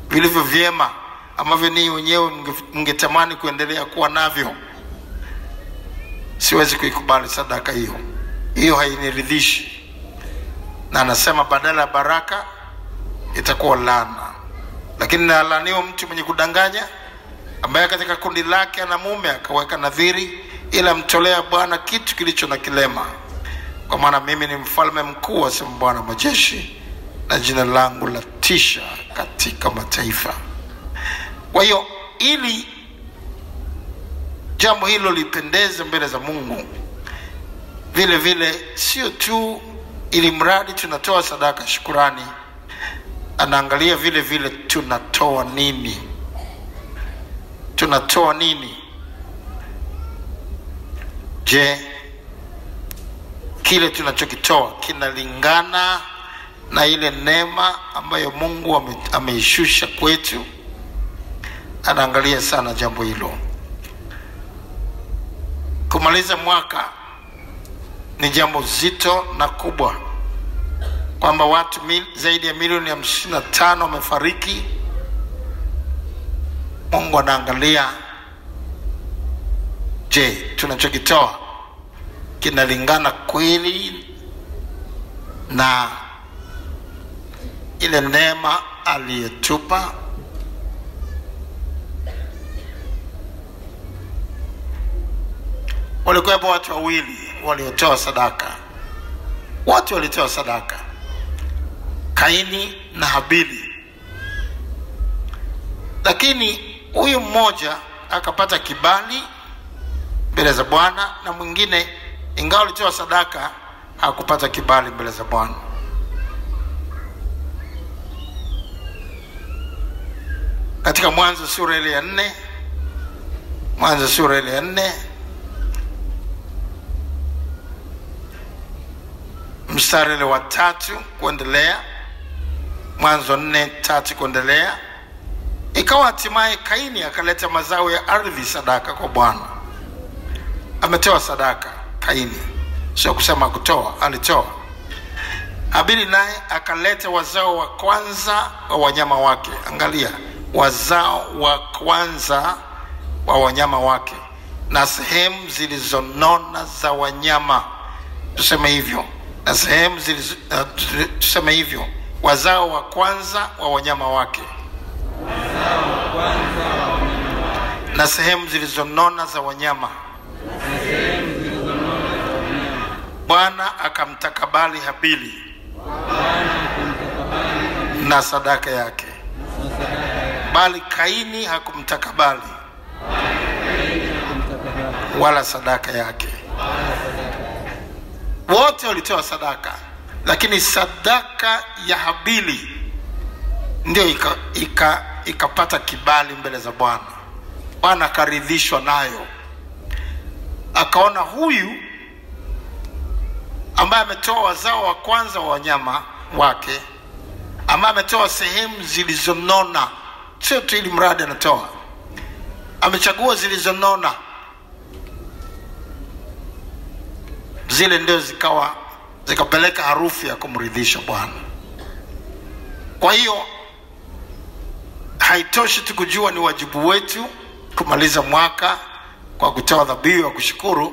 vilivyo vyema, ambavyo ninyi wenyewe mngetamani kuendelea kuwa navyo. Siwezi kuikubali sadaka hiyo, hiyo hainiridhishi. Na anasema badala ya baraka itakuwa laana. Lakini nalaaniwa mtu mwenye kudanganya, ambaye katika kundi lake ana mume akaweka nadhiri, ila mtolea Bwana kitu kilicho na kilema. Kwa maana mimi ni mfalme mkuu, asema Bwana majeshi, na jina langu latisha katika mataifa. Kwa hiyo ili jambo hilo lipendeze mbele za Mungu, vile vile sio tu ili mradi tunatoa sadaka shukurani, anaangalia vile vile tunatoa nini. Tunatoa nini? Je, kile tunachokitoa kinalingana na ile neema ambayo Mungu ameishusha kwetu? Anaangalia sana jambo hilo. Kumaliza mwaka ni jambo zito na kubwa, kwamba watu zaidi ya milioni 55 wamefariki. Mungu anaangalia, je, tunachokitoa kinalingana kweli na ile neema aliyetupa? Walikuwa watu wawili waliotoa sadaka. Watu walitoa sadaka, Kaini na Habili. Lakini huyu mmoja akapata kibali mbele za Bwana, na mwingine ingawa alitoa sadaka hakupata kibali mbele za Bwana. Katika Mwanzo sura ile ya 4, Mwanzo sura ile ya 4 mstari ile wa 3 kuendelea, Mwanzo 4:3 kuendelea. Ikawa hatimaye Kaini akaleta mazao ya ardhi sadaka kwa Bwana. Ametoa sadaka Kaini, sio kusema kutoa, alitoa. Habili naye akaleta wazao wa kwanza wa wanyama wake. Angalia, wazao wa kwanza wa wanyama wake na sehemu zilizonona za wanyama. Tuseme hivyo, na sehemu tuseme hivyo, wazao wa kwanza wa wanyama wake, na sehemu zilizonona za wanyama. Bwana akamtakabali Habili na sadaka yake, bali Kaini hakumtakabali wala sadaka yake. Wote walitoa sadaka, lakini sadaka ya Habili ndio ikapata kibali mbele za Bwana. Bwana akaridhishwa nayo, akaona huyu ambaye ametoa wazao wa kwanza wa wanyama wake, ambaye ametoa sehemu zilizonona, sio tu ili mradi anatoa, amechagua zilizonona, zile ndio zikapeleka harufu ya kumridhisha Bwana. Kwa hiyo haitoshi tu kujua ni wajibu wetu kumaliza mwaka kwa kutoa dhabihu ya kushukuru,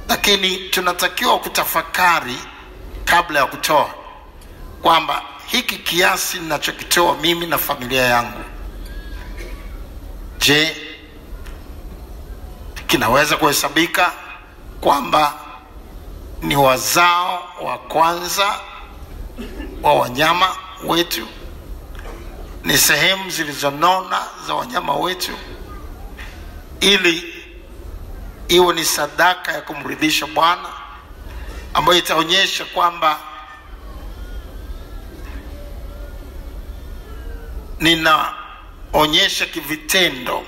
lakini tunatakiwa kutafakari kabla ya kutoa kwamba hiki kiasi ninachokitoa mimi na familia yangu, je, kinaweza kuhesabika kwamba ni wazao wa kwanza wa wanyama wetu, ni sehemu zilizonona za wanyama wetu, ili iwe ni sadaka ya kumridhisha Bwana ambayo itaonyesha kwamba ninaonyesha kivitendo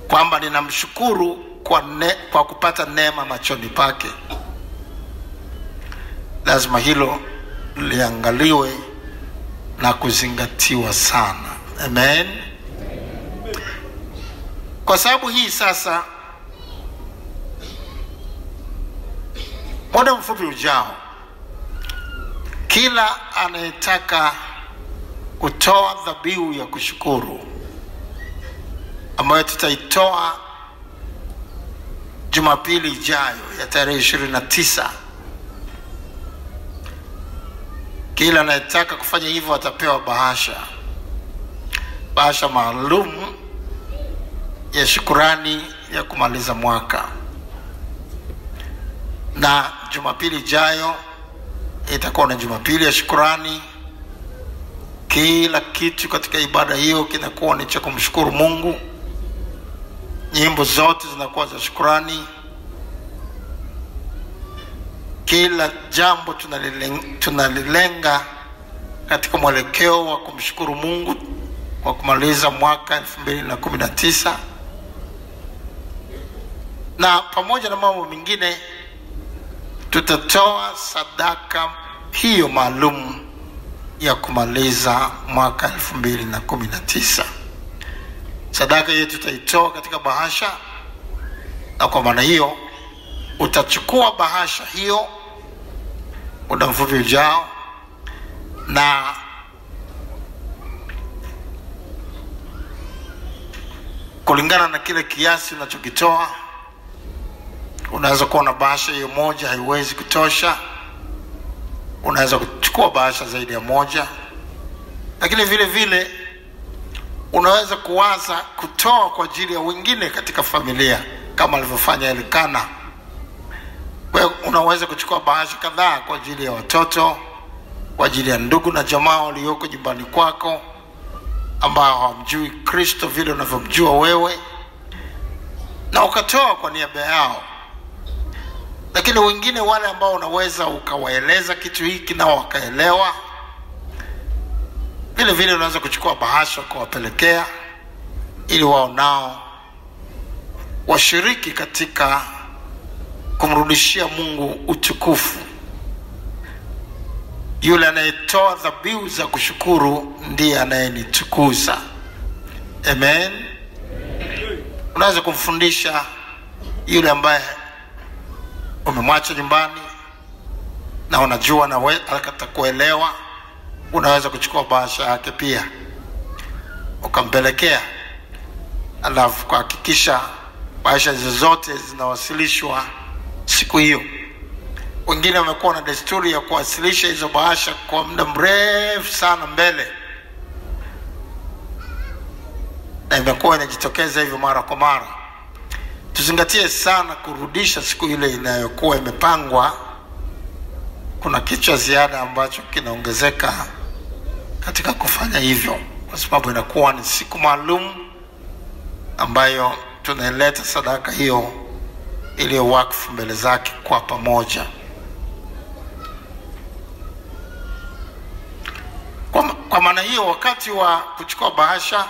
kwamba ninamshukuru kwa kupata neema machoni pake. Lazima hilo liangaliwe na kuzingatiwa sana. Amen. Kwa sababu hii sasa, muda mfupi ujao, kila anayetaka kutoa dhabihu ya kushukuru ambayo tutaitoa Jumapili ijayo ya tarehe 29, kila anayetaka kufanya hivyo atapewa bahasha maalum ya shukurani ya kumaliza mwaka. Na Jumapili ijayo itakuwa na Jumapili ya shukurani. Kila kitu katika ibada hiyo kinakuwa ni cha kumshukuru Mungu. Nyimbo zote zinakuwa za shukurani. Kila jambo tunalilenga katika mwelekeo wa kumshukuru Mungu kwa kumaliza mwaka 2019. Na pamoja na mambo mengine, tutatoa sadaka hiyo maalum ya kumaliza mwaka 2019. Sadaka hiyo tutaitoa katika bahasha, na kwa maana hiyo utachukua bahasha hiyo muda mfupi ujao, na kulingana na kile kiasi unachokitoa, unaweza kuwa na bahasha hiyo moja haiwezi kutosha, unaweza kuchukua bahasha zaidi ya moja. Lakini vile vile unaweza kuwaza kutoa kwa ajili ya wengine katika familia kama alivyofanya Elikana. Kwa unaweza kuchukua bahasha kadhaa kwa ajili ya watoto, kwa ajili ya ndugu na jamaa walioko nyumbani kwako ambao hawamjui Kristo vile unavyomjua wewe, na ukatoa kwa niaba yao. Lakini wengine wale ambao unaweza ukawaeleza kitu hiki na wakaelewa, vile vile unaweza kuchukua bahasha kuwapelekea, ili wao nao washiriki katika kumrudishia Mungu utukufu. Yule anayetoa dhabihu za kushukuru ndiye anayenitukuza. Amen. Unaweza kumfundisha yule ambaye umemwacha nyumbani na unajua na atakuelewa, unaweza kuchukua bahasha yake pia ukampelekea, alafu kuhakikisha bahasha zote zinawasilishwa siku hiyo. Wengine wamekuwa na desturi ya kuwasilisha hizo bahasha kwa muda mrefu sana mbele, na imekuwa inajitokeza hivyo mara kwa mara. Tuzingatie sana kurudisha siku ile inayokuwa imepangwa. Kuna kitu cha ziada ambacho kinaongezeka katika kufanya hivyo, kwa sababu inakuwa ni siku maalum ambayo tunaileta sadaka hiyo iliyo wakfu mbele zake kwa pamoja. Kwa maana hiyo, wakati wa kuchukua bahasha,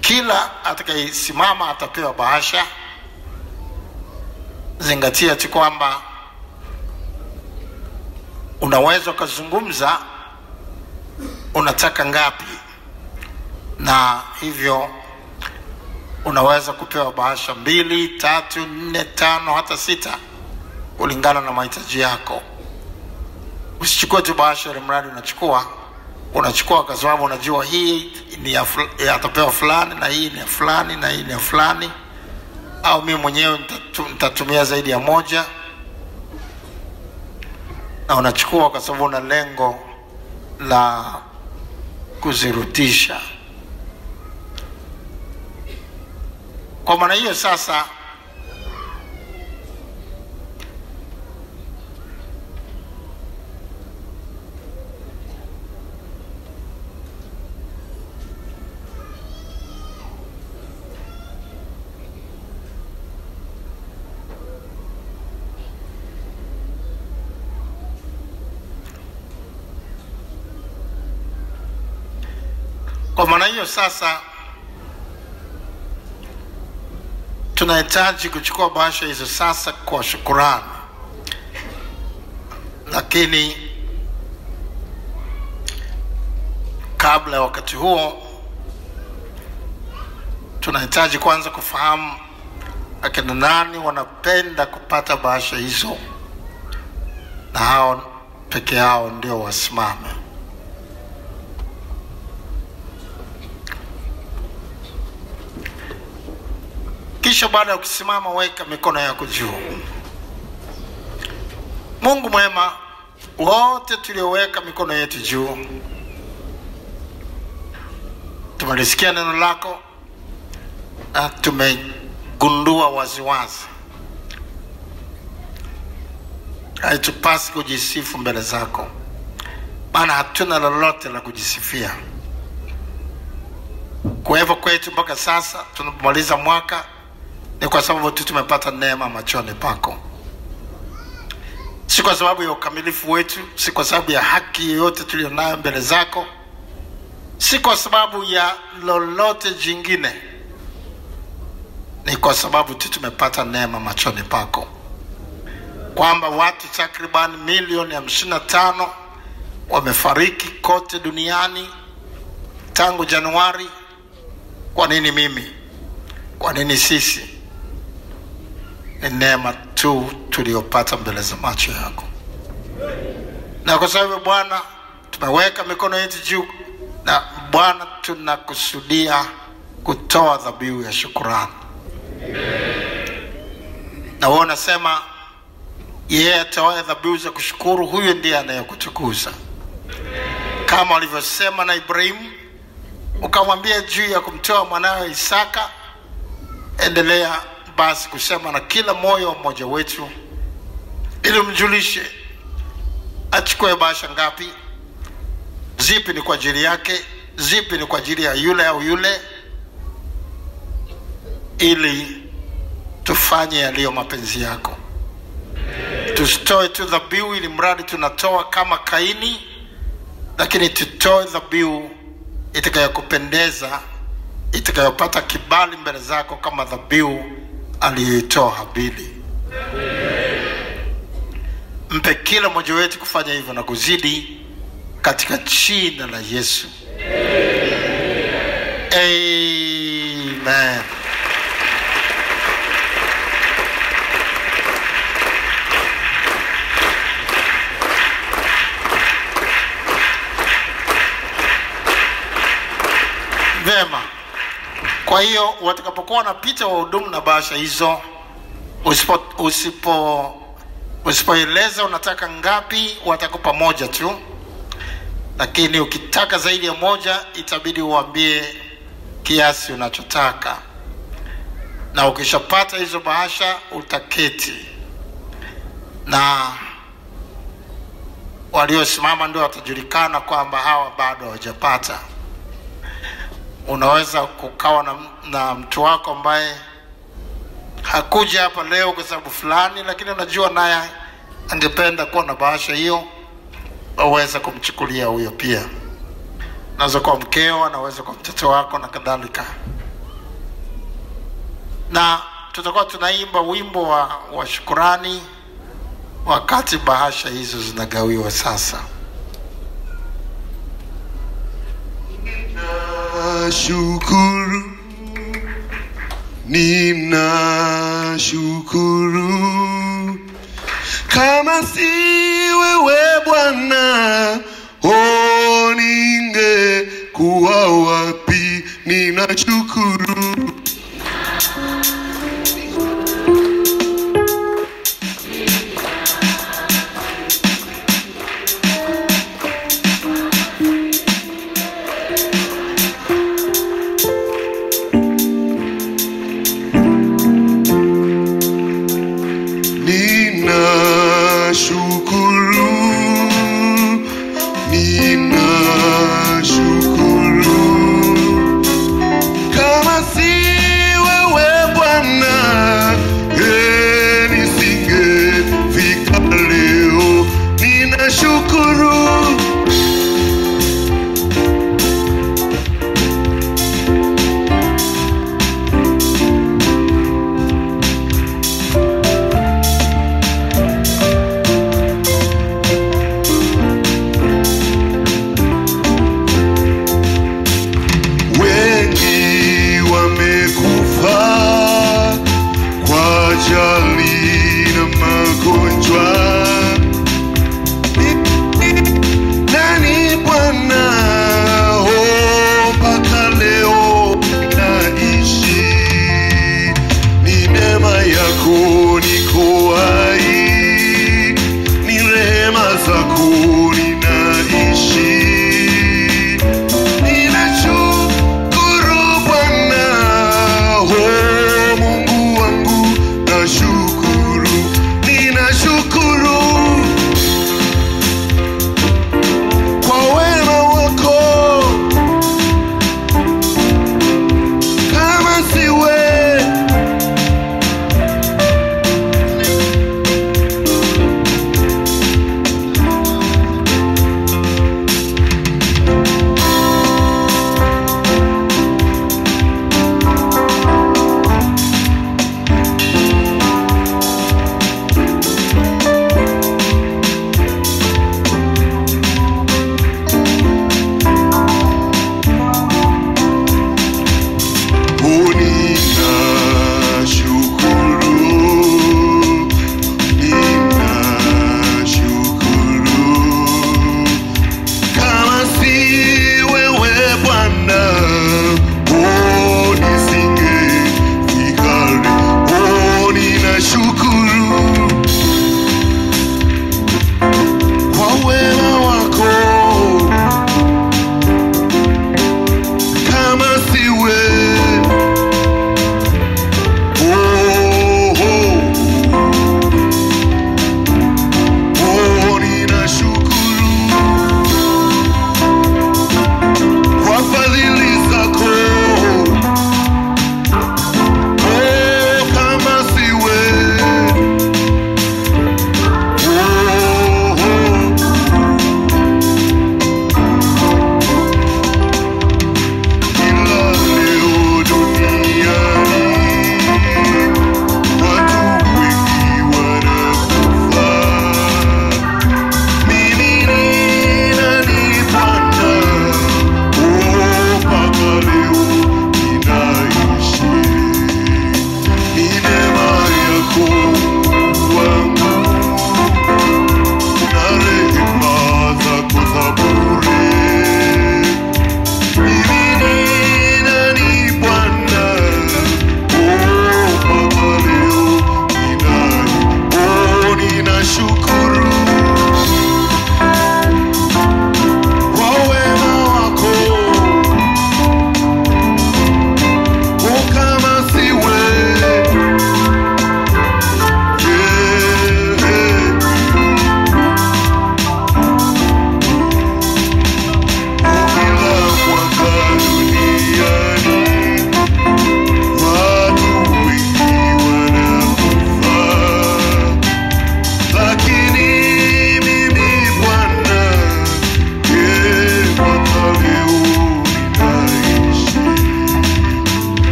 kila atakayesimama atapewa bahasha. Zingatia tu kwamba unaweza kuzungumza unataka ngapi, na hivyo unaweza kupewa bahasha 2, 3, 4, 5 hata 6 kulingana na mahitaji yako. Usichukue tu bahasha ile mradi unachukua kwa sababu unajua hii ni atapewa fulani na hii ni ya fulani na hii ni ya fulani, au mimi mwenyewe nitatumia zaidi ya moja, na unachukua kwa sababu una lengo la kuzirudisha. Kwa maana hiyo sasa tunahitaji kuchukua bahasha hizo sasa kwa shukrani. Lakini kabla ya wakati huo, tunahitaji kwanza kufahamu akina nani wanapenda kupata bahasha hizo, na hao peke yao ndio wasimame. Kisha baada ya kusimama, weka mikono yako juu. Mungu mwema, wote tulioweka mikono yetu juu, tumelisikia neno lako na tumegundua waziwazi haitupasi kujisifu mbele zako, maana hatuna lolote la kujisifia. Kwa hivyo kwetu mpaka sasa tunapomaliza mwaka ni kwa sababu tu tumepata neema machoni pako, si kwa sababu ya ukamilifu wetu, si kwa sababu ya haki yote tulionayo mbele zako, si kwa sababu ya lolote jingine. Ni kwa sababu tu tumepata neema machoni pako, kwamba watu takriban milioni 55 wamefariki kote duniani tangu Januari. Kwa nini mimi? Kwa nini sisi? Ni neema tu tuliyopata mbele za macho yako. Na kwa sababu Bwana tumeweka mikono yetu juu, na Bwana tunakusudia kutoa dhabihu ya shukrani. Na wewe unasema yeye atoe dhabihu za kushukuru, huyo ndiye anayekutukuza. Kama alivyosema na Ibrahimu, ukamwambia juu ya kumtoa mwanawe Isaka, endelea basi kusema na kila moyo mmoja wetu, ili mjulishe achukue bahasha ngapi, zipi ni kwa ajili yake, zipi ni kwa ajili ya yule au yule, ili tufanye yaliyo mapenzi yako. Tusitoe tu dhabihu ili mradi tunatoa kama Kaini, lakini tutoe dhabihu itakayokupendeza, itakayopata kibali mbele zako, kama dhabihu aliyoitoa Habili. Mpe kila mmoja wetu kufanya hivyo na kuzidi, katika jina la Yesu. Amen. Vema. Kwa hiyo watakapokuwa wanapita wahudumu na bahasha hizo, usipoeleza unataka ngapi, watakupa moja tu. Lakini ukitaka zaidi ya moja, itabidi uambie kiasi unachotaka. Na ukishapata hizo bahasha, utaketi, na waliosimama ndio watajulikana kwamba hawa bado hawajapata. Unaweza kukawa na mtu wako ambaye hakuja hapa leo kwa sababu fulani, lakini unajua naye angependa kuwa na bahasha hiyo, waweza kumchukulia huyo pia. Naweza kwa mkeo, anaweza kwa mtoto wako na kadhalika. Na tutakuwa tunaimba wimbo wa shukrani wakati bahasha hizo zinagawiwa sasa. Shukuru, ninashukuru, kama si wewe Bwana kuwa wapi, ninashukuru.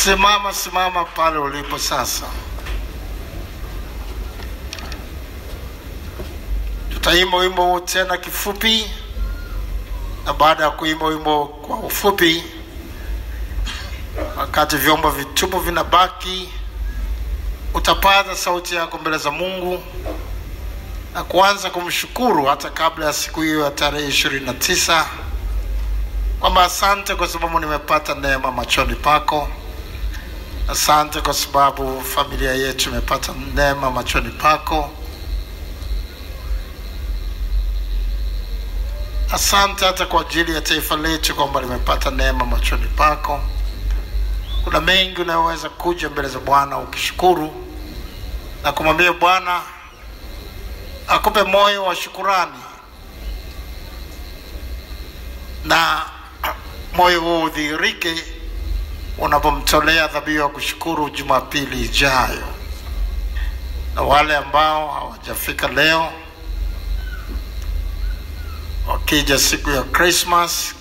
Simama pale ulipo sasa. Tutaimba wimbo huu tena kifupi, na baada ya kuimba wimbo kwa ufupi, wakati vyombo vitupu vinabaki, utapaza sauti yako mbele za Mungu na kuanza kumshukuru hata kabla ya siku hiyo ya tarehe 29, kwamba asante kwa sababu nimepata neema machoni pako. Asante kwa sababu familia yetu imepata neema machoni pako. Asante hata kwa ajili ya taifa letu kwamba limepata neema machoni pako. Kuna mengi unayoweza kuja mbele za Bwana ukishukuru na kumwambia Bwana akupe moyo wa shukrani, na moyo huo udhihirike unapomtolea dhabihu ya kushukuru Jumapili ijayo. Na wale ambao hawajafika leo, wakija siku ya Christmas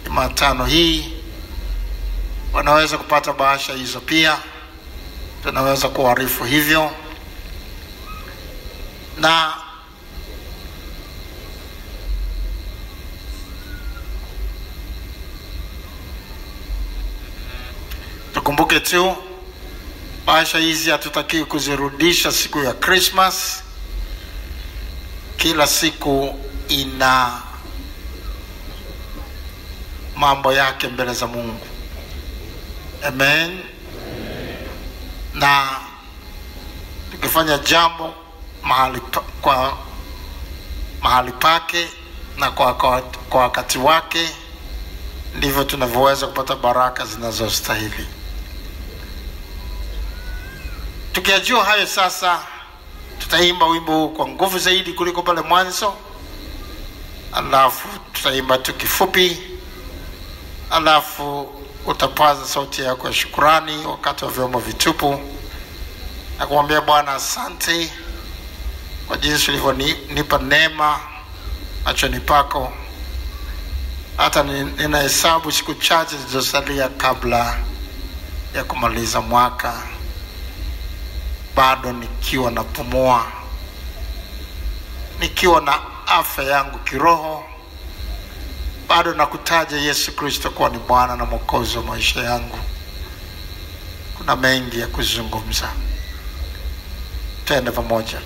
Jumatano hii, wanaweza kupata bahasha hizo pia. Tunaweza kuarifu hivyo. Na tukumbuke tu, bahasha hizi hatutaki kuzirudisha siku ya Christmas. Kila siku ina mambo yake mbele za Mungu. Amen. Na tukifanya jambo mahali pake na kwa wakati wake, ndivyo tunavyoweza kupata baraka zinazostahili. Tukijua hayo sasa, tutaimba wimbo huu kwa nguvu zaidi kuliko pale mwanzo. Alafu tutaimba tu kifupi, alafu utapaza sauti yako ya shukrani wakati wa vyombo vitupu na kumwambia Bwana asante kwa jinsi ulivyonipa neema machoni pako. Hata ninahesabu siku chache zilizosalia kabla ya kumaliza mwaka, bado nikiwa napumua, nikiwa na afya yangu kiroho, bado nakutaja Yesu Kristo kuwa ni Bwana na Mwokozi wa maisha yangu. Kuna mengi ya kuzungumza. Twende pamoja.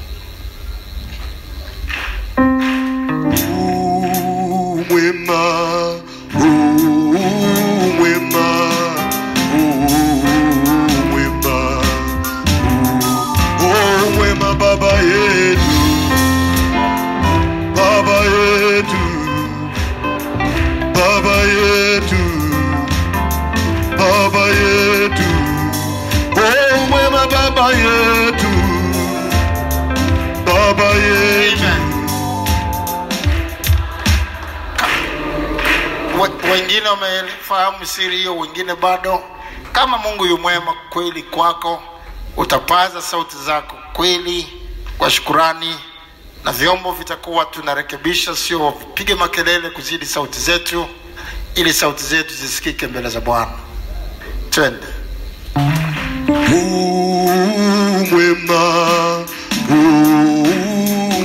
Mwema Baba yetu, Baba yetu, Baba yetu, Baba yetu, oh mwema Baba yetu, Baba yetu. Wengine wamefahamu siri hiyo, wengine bado. Kama Mungu yu mwema kweli kwako, utapaza sauti zako kweli kwa shukrani, na vyombo vitakuwa tunarekebisha, sio vipige makelele kuzidi sauti zetu, ili sauti zetu zisikike mbele za Bwana. Twende. Mwema,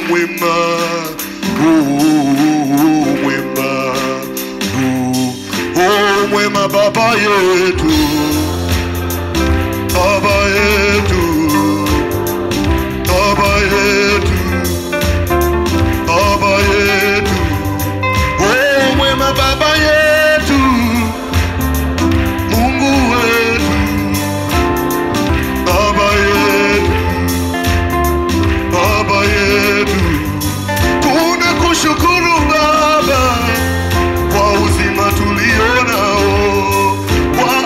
mwema, mwema, oh mwema Baba yetu, Baba yetu, Baba yetu, Baba yetu, oh mwema Baba yetu, Mungu wetu, Baba yetu, Baba yetu. Tunakushukuru Baba kwa uzima tulionao, kwa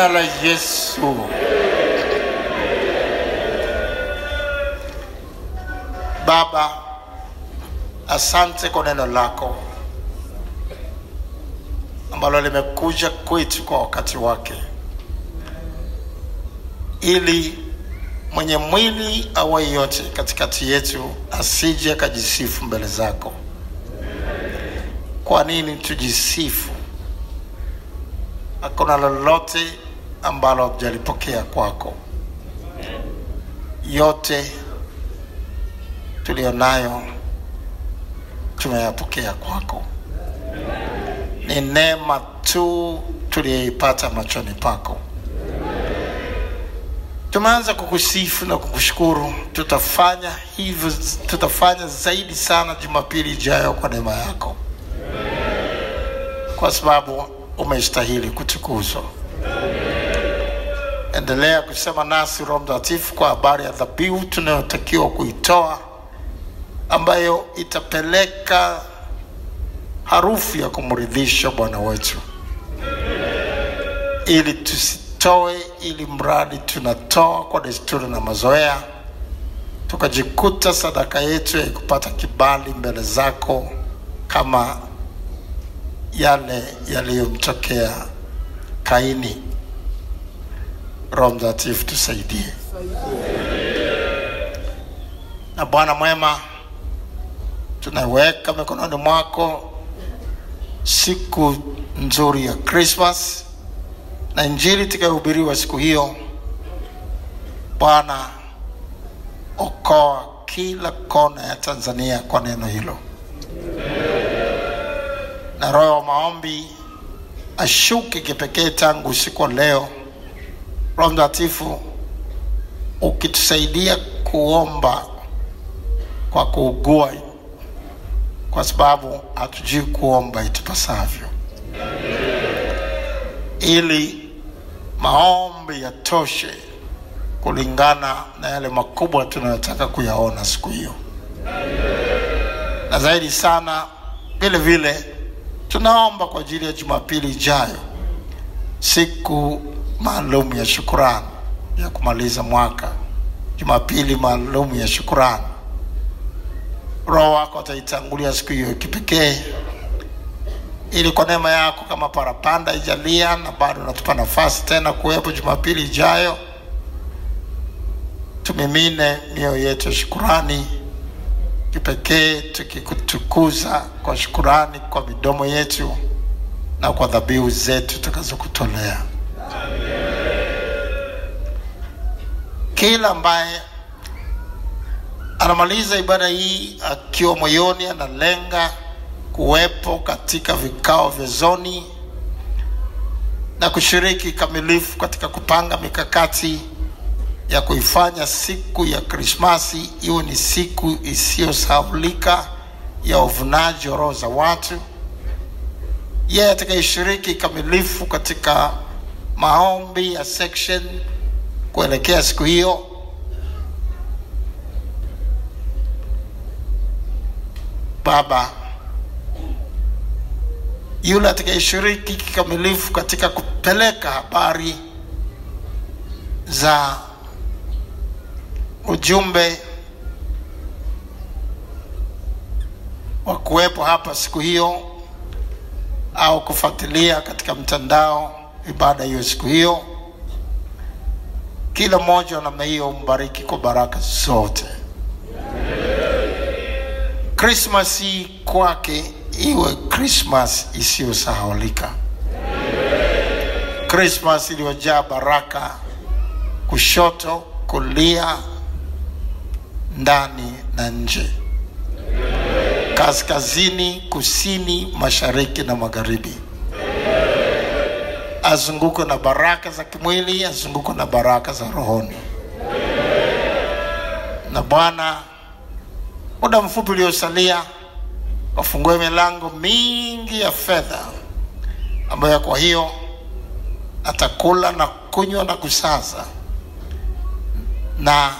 jina la Yesu. Baba, asante kwa neno lako ambalo limekuja kwetu kwa wakati wake, ili mwenye mwili awe yote katikati yetu asije akajisifu mbele zako. Kwa nini tujisifu? Hakuna lolote ambalo hujalipokea kwako. Yote tulionayo tumeyapokea kwako. Ni neema tu tuliyoipata machoni pako. Tumeanza kukusifu na kukushukuru. Tutafanya hivyo, tutafanya zaidi sana Jumapili ijayo kwa neema yako, kwa sababu umestahili kutukuzwa. Endelea kusema nasi Roho Mtakatifu kwa habari ya dhabihu tunayotakiwa kuitoa, ambayo itapeleka harufu ya kumridhisha Bwana wetu, ili tusitoe ili mradi tunatoa kwa desturi na mazoea, tukajikuta sadaka yetu ya kupata kibali mbele zako kama yale yaliyomtokea Kaini. Roho Mtakatifu tusaidie. Na Bwana mwema, tunaweka mikononi mwako siku nzuri ya Christmas na injili itakayohubiriwa siku hiyo. Bwana, okoa kila kona ya Tanzania kwa neno hilo. Na roho wa maombi ashuke kipekee tangu usiku wa leo. Roho Mtakatifu, ukitusaidia kuomba kwa kuugua, kwa sababu hatujui kuomba itupasavyo, ili maombi yatoshe kulingana na yale makubwa tunayotaka kuyaona siku hiyo. Na zaidi sana vile vile tunaomba kwa ajili ya Jumapili ijayo, siku maalum ya shukrani ya kumaliza mwaka, Jumapili maalum ya shukrani. Roho wako ataitangulia siku hiyo kipekee, ili kwa neema yako kama parapanda ijalia na bado unatupa nafasi tena kuwepo Jumapili ijayo, tumimine mioyo yetu ya shukrani kipekee, tukikutukuza kwa shukrani kwa midomo yetu na kwa dhabihu zetu tutakazokutolea. Kila ambaye anamaliza ibada hii akiwa moyoni analenga kuwepo katika vikao vya zoni na kushiriki kamilifu katika kupanga mikakati ya kuifanya siku ya Krismasi iwe ni siku isiyosahaulika ya uvunaji wa roho za watu, yeye atakayeshiriki kamilifu katika maombi ya section kuelekea siku hiyo, Baba, yule atakayeshiriki kikamilifu katika kupeleka habari za ujumbe wa kuwepo hapa siku hiyo au kufuatilia katika mtandao ibada hiyo siku hiyo, kila mmoja na hiyo mbariki kwa baraka zote. Christmas kwake iwe Christmas isiyosahaulika, Christmas iliyojaa baraka kushoto, kulia, ndani na nje, kaskazini, kusini, mashariki na magharibi. Azunguko na baraka za kimwili, azunguko na baraka za rohoni. Na Bwana, muda mfupi uliosalia, wafungue milango mingi ya fedha ambayo kwa hiyo atakula na kunywa na kusaza, na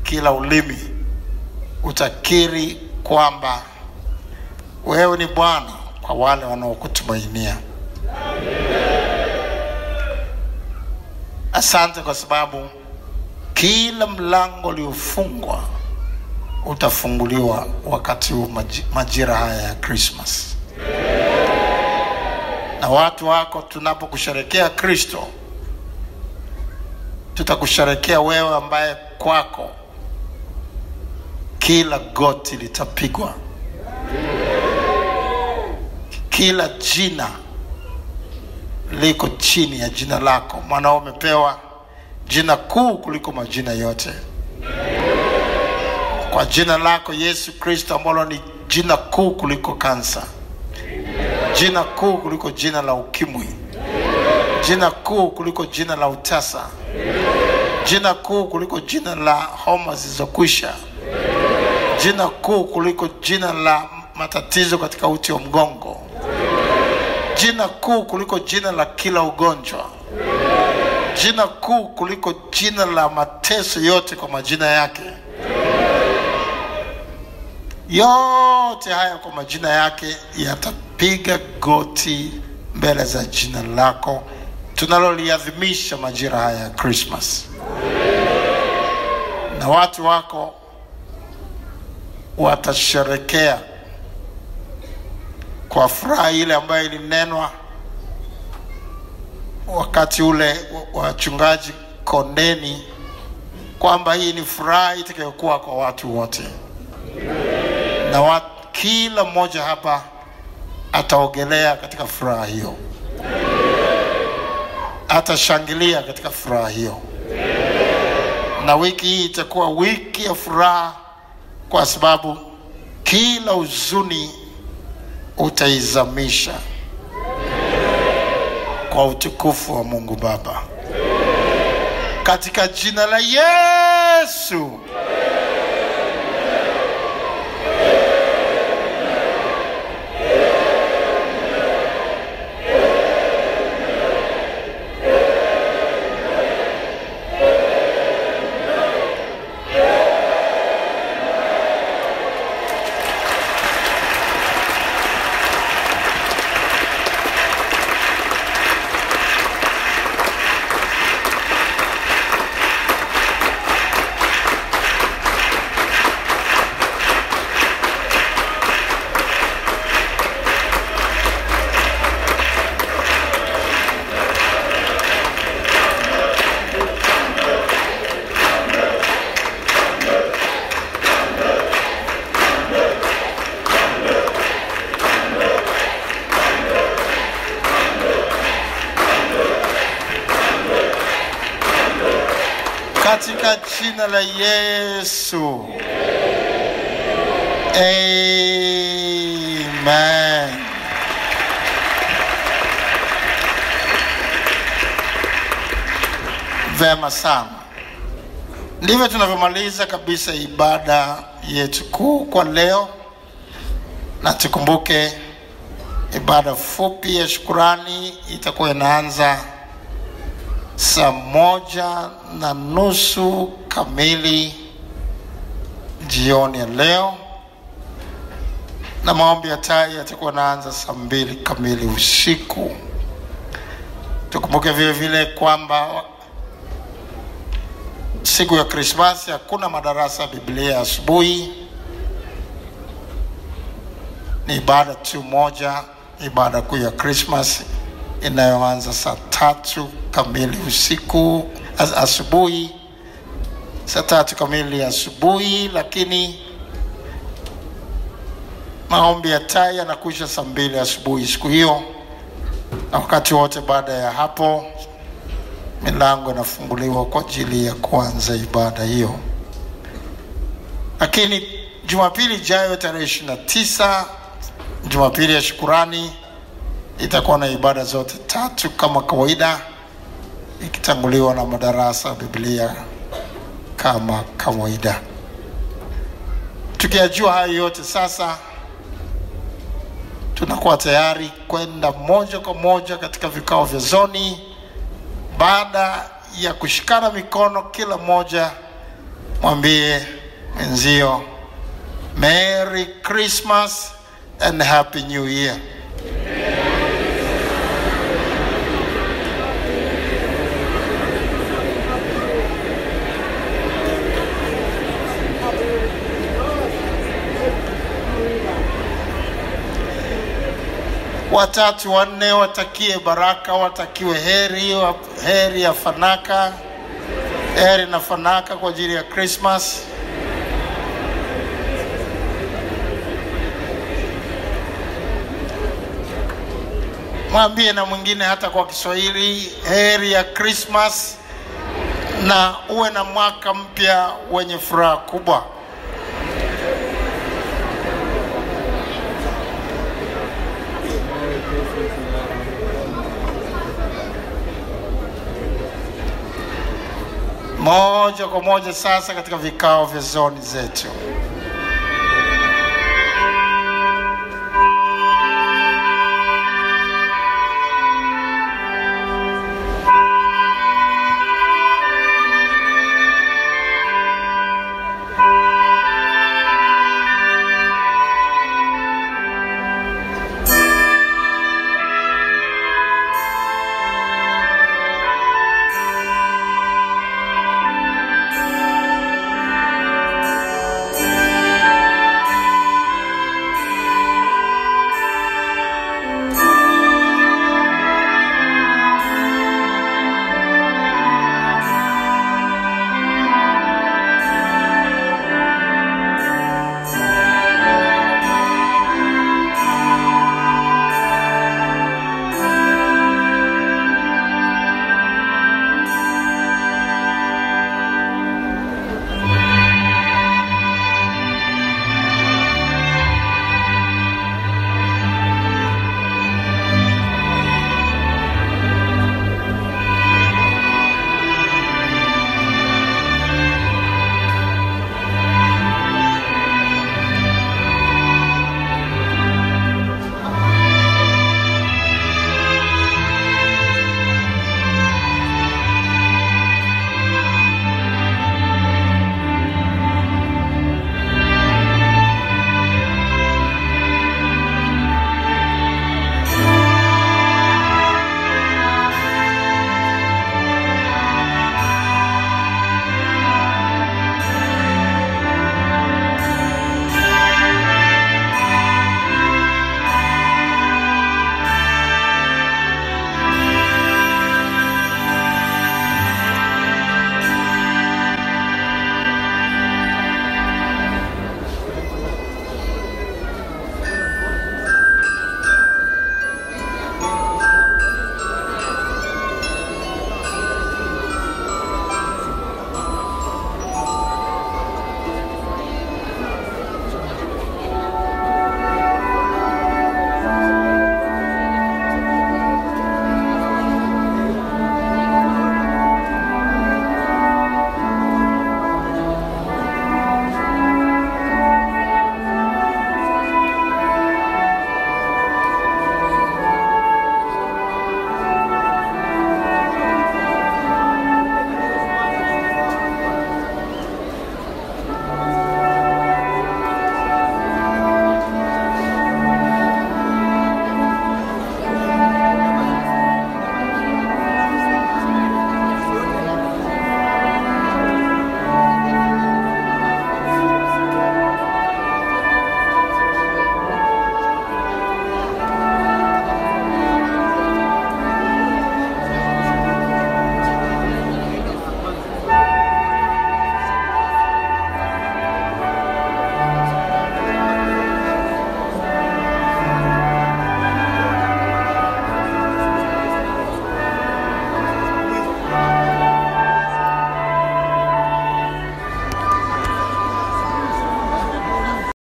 kila ulimi utakiri kwamba wewe ni Bwana kwa wale wanaokutumainia. Asante kwa sababu kila mlango uliofungwa utafunguliwa wakati huu majira haya ya Christmas. Na watu wako tunapokusherehekea Kristo, tutakusherehekea wewe ambaye kwako kila goti litapigwa, kila jina liko chini ya jina lako, maana umepewa jina kuu kuliko majina yote. Kwa jina lako Yesu Kristo, ambalo ni jina kuu kuliko kansa, jina kuu kuliko jina la ukimwi, jina kuu kuliko jina la utasa, jina kuu kuliko jina la homa zilizokwisha, jina kuu kuliko jina la matatizo katika uti wa mgongo, jina kuu kuliko jina la kila ugonjwa, jina kuu kuliko jina la mateso yote kwa majina yake. Yote haya kwa majina yake yatapiga goti mbele za jina lako tunaloliadhimisha majira haya ya Christmas. Na watu wako watasherekea kwa furaha ile ambayo ilinenwa wakati ule wachungaji kondeni, kwamba hii ni furaha itakayokuwa kwa watu wote. Na kila mmoja hapa ataogelea katika furaha hiyo, atashangilia katika furaha hiyo. Na wiki hii itakuwa wiki ya furaha, kwa sababu kila huzuni utaizamisha kwa utukufu wa Mungu Baba, katika jina la Yesu. Katika jina la Yesu. Amen. Vema sana. Ndivyo tunavyomaliza kabisa ibada yetu kuu kwa leo. Na tukumbuke ibada fupi ya shukrani itakuwa inaanza saa 1:30 kamili jioni ya leo, na maombi ya tai yatakuwa yanaanza saa 2 kamili usiku. Tukumbuke vile vile kwamba siku ya Krismasi hakuna madarasa ya Biblia asubuhi. Ni ibada tu moja, ibada kuu ya Krismasi inayoanza saa 3 kamili usiku, asubuhi, saa 3 kamili asubuhi. Lakini maombi ya tai yanakuisha saa 2 asubuhi siku hiyo, na wakati wote baada ya hapo milango inafunguliwa kwa ajili ya kuanza ibada hiyo. Lakini Jumapili ijayo tarehe 29, Jumapili ya shukurani, itakuwa na ibada zote 3 kama kawaida, ikitanguliwa na madarasa ya Biblia kama kawaida. Tukiyajua hayo yote sasa, tunakuwa tayari kwenda moja kwa moja katika vikao vya zoni. Baada ya kushikana mikono, kila moja mwambie mwenzio Merry Christmas and Happy New Year. watatu wanne watakie baraka, watakiwe heri ya fanaka, heri na fanaka kwa ajili ya Christmas. Mwambie na mwingine hata kwa Kiswahili, heri ya Christmas na uwe na mwaka mpya wenye furaha kubwa. Moja kwa moja sasa katika vikao vya zoni zetu.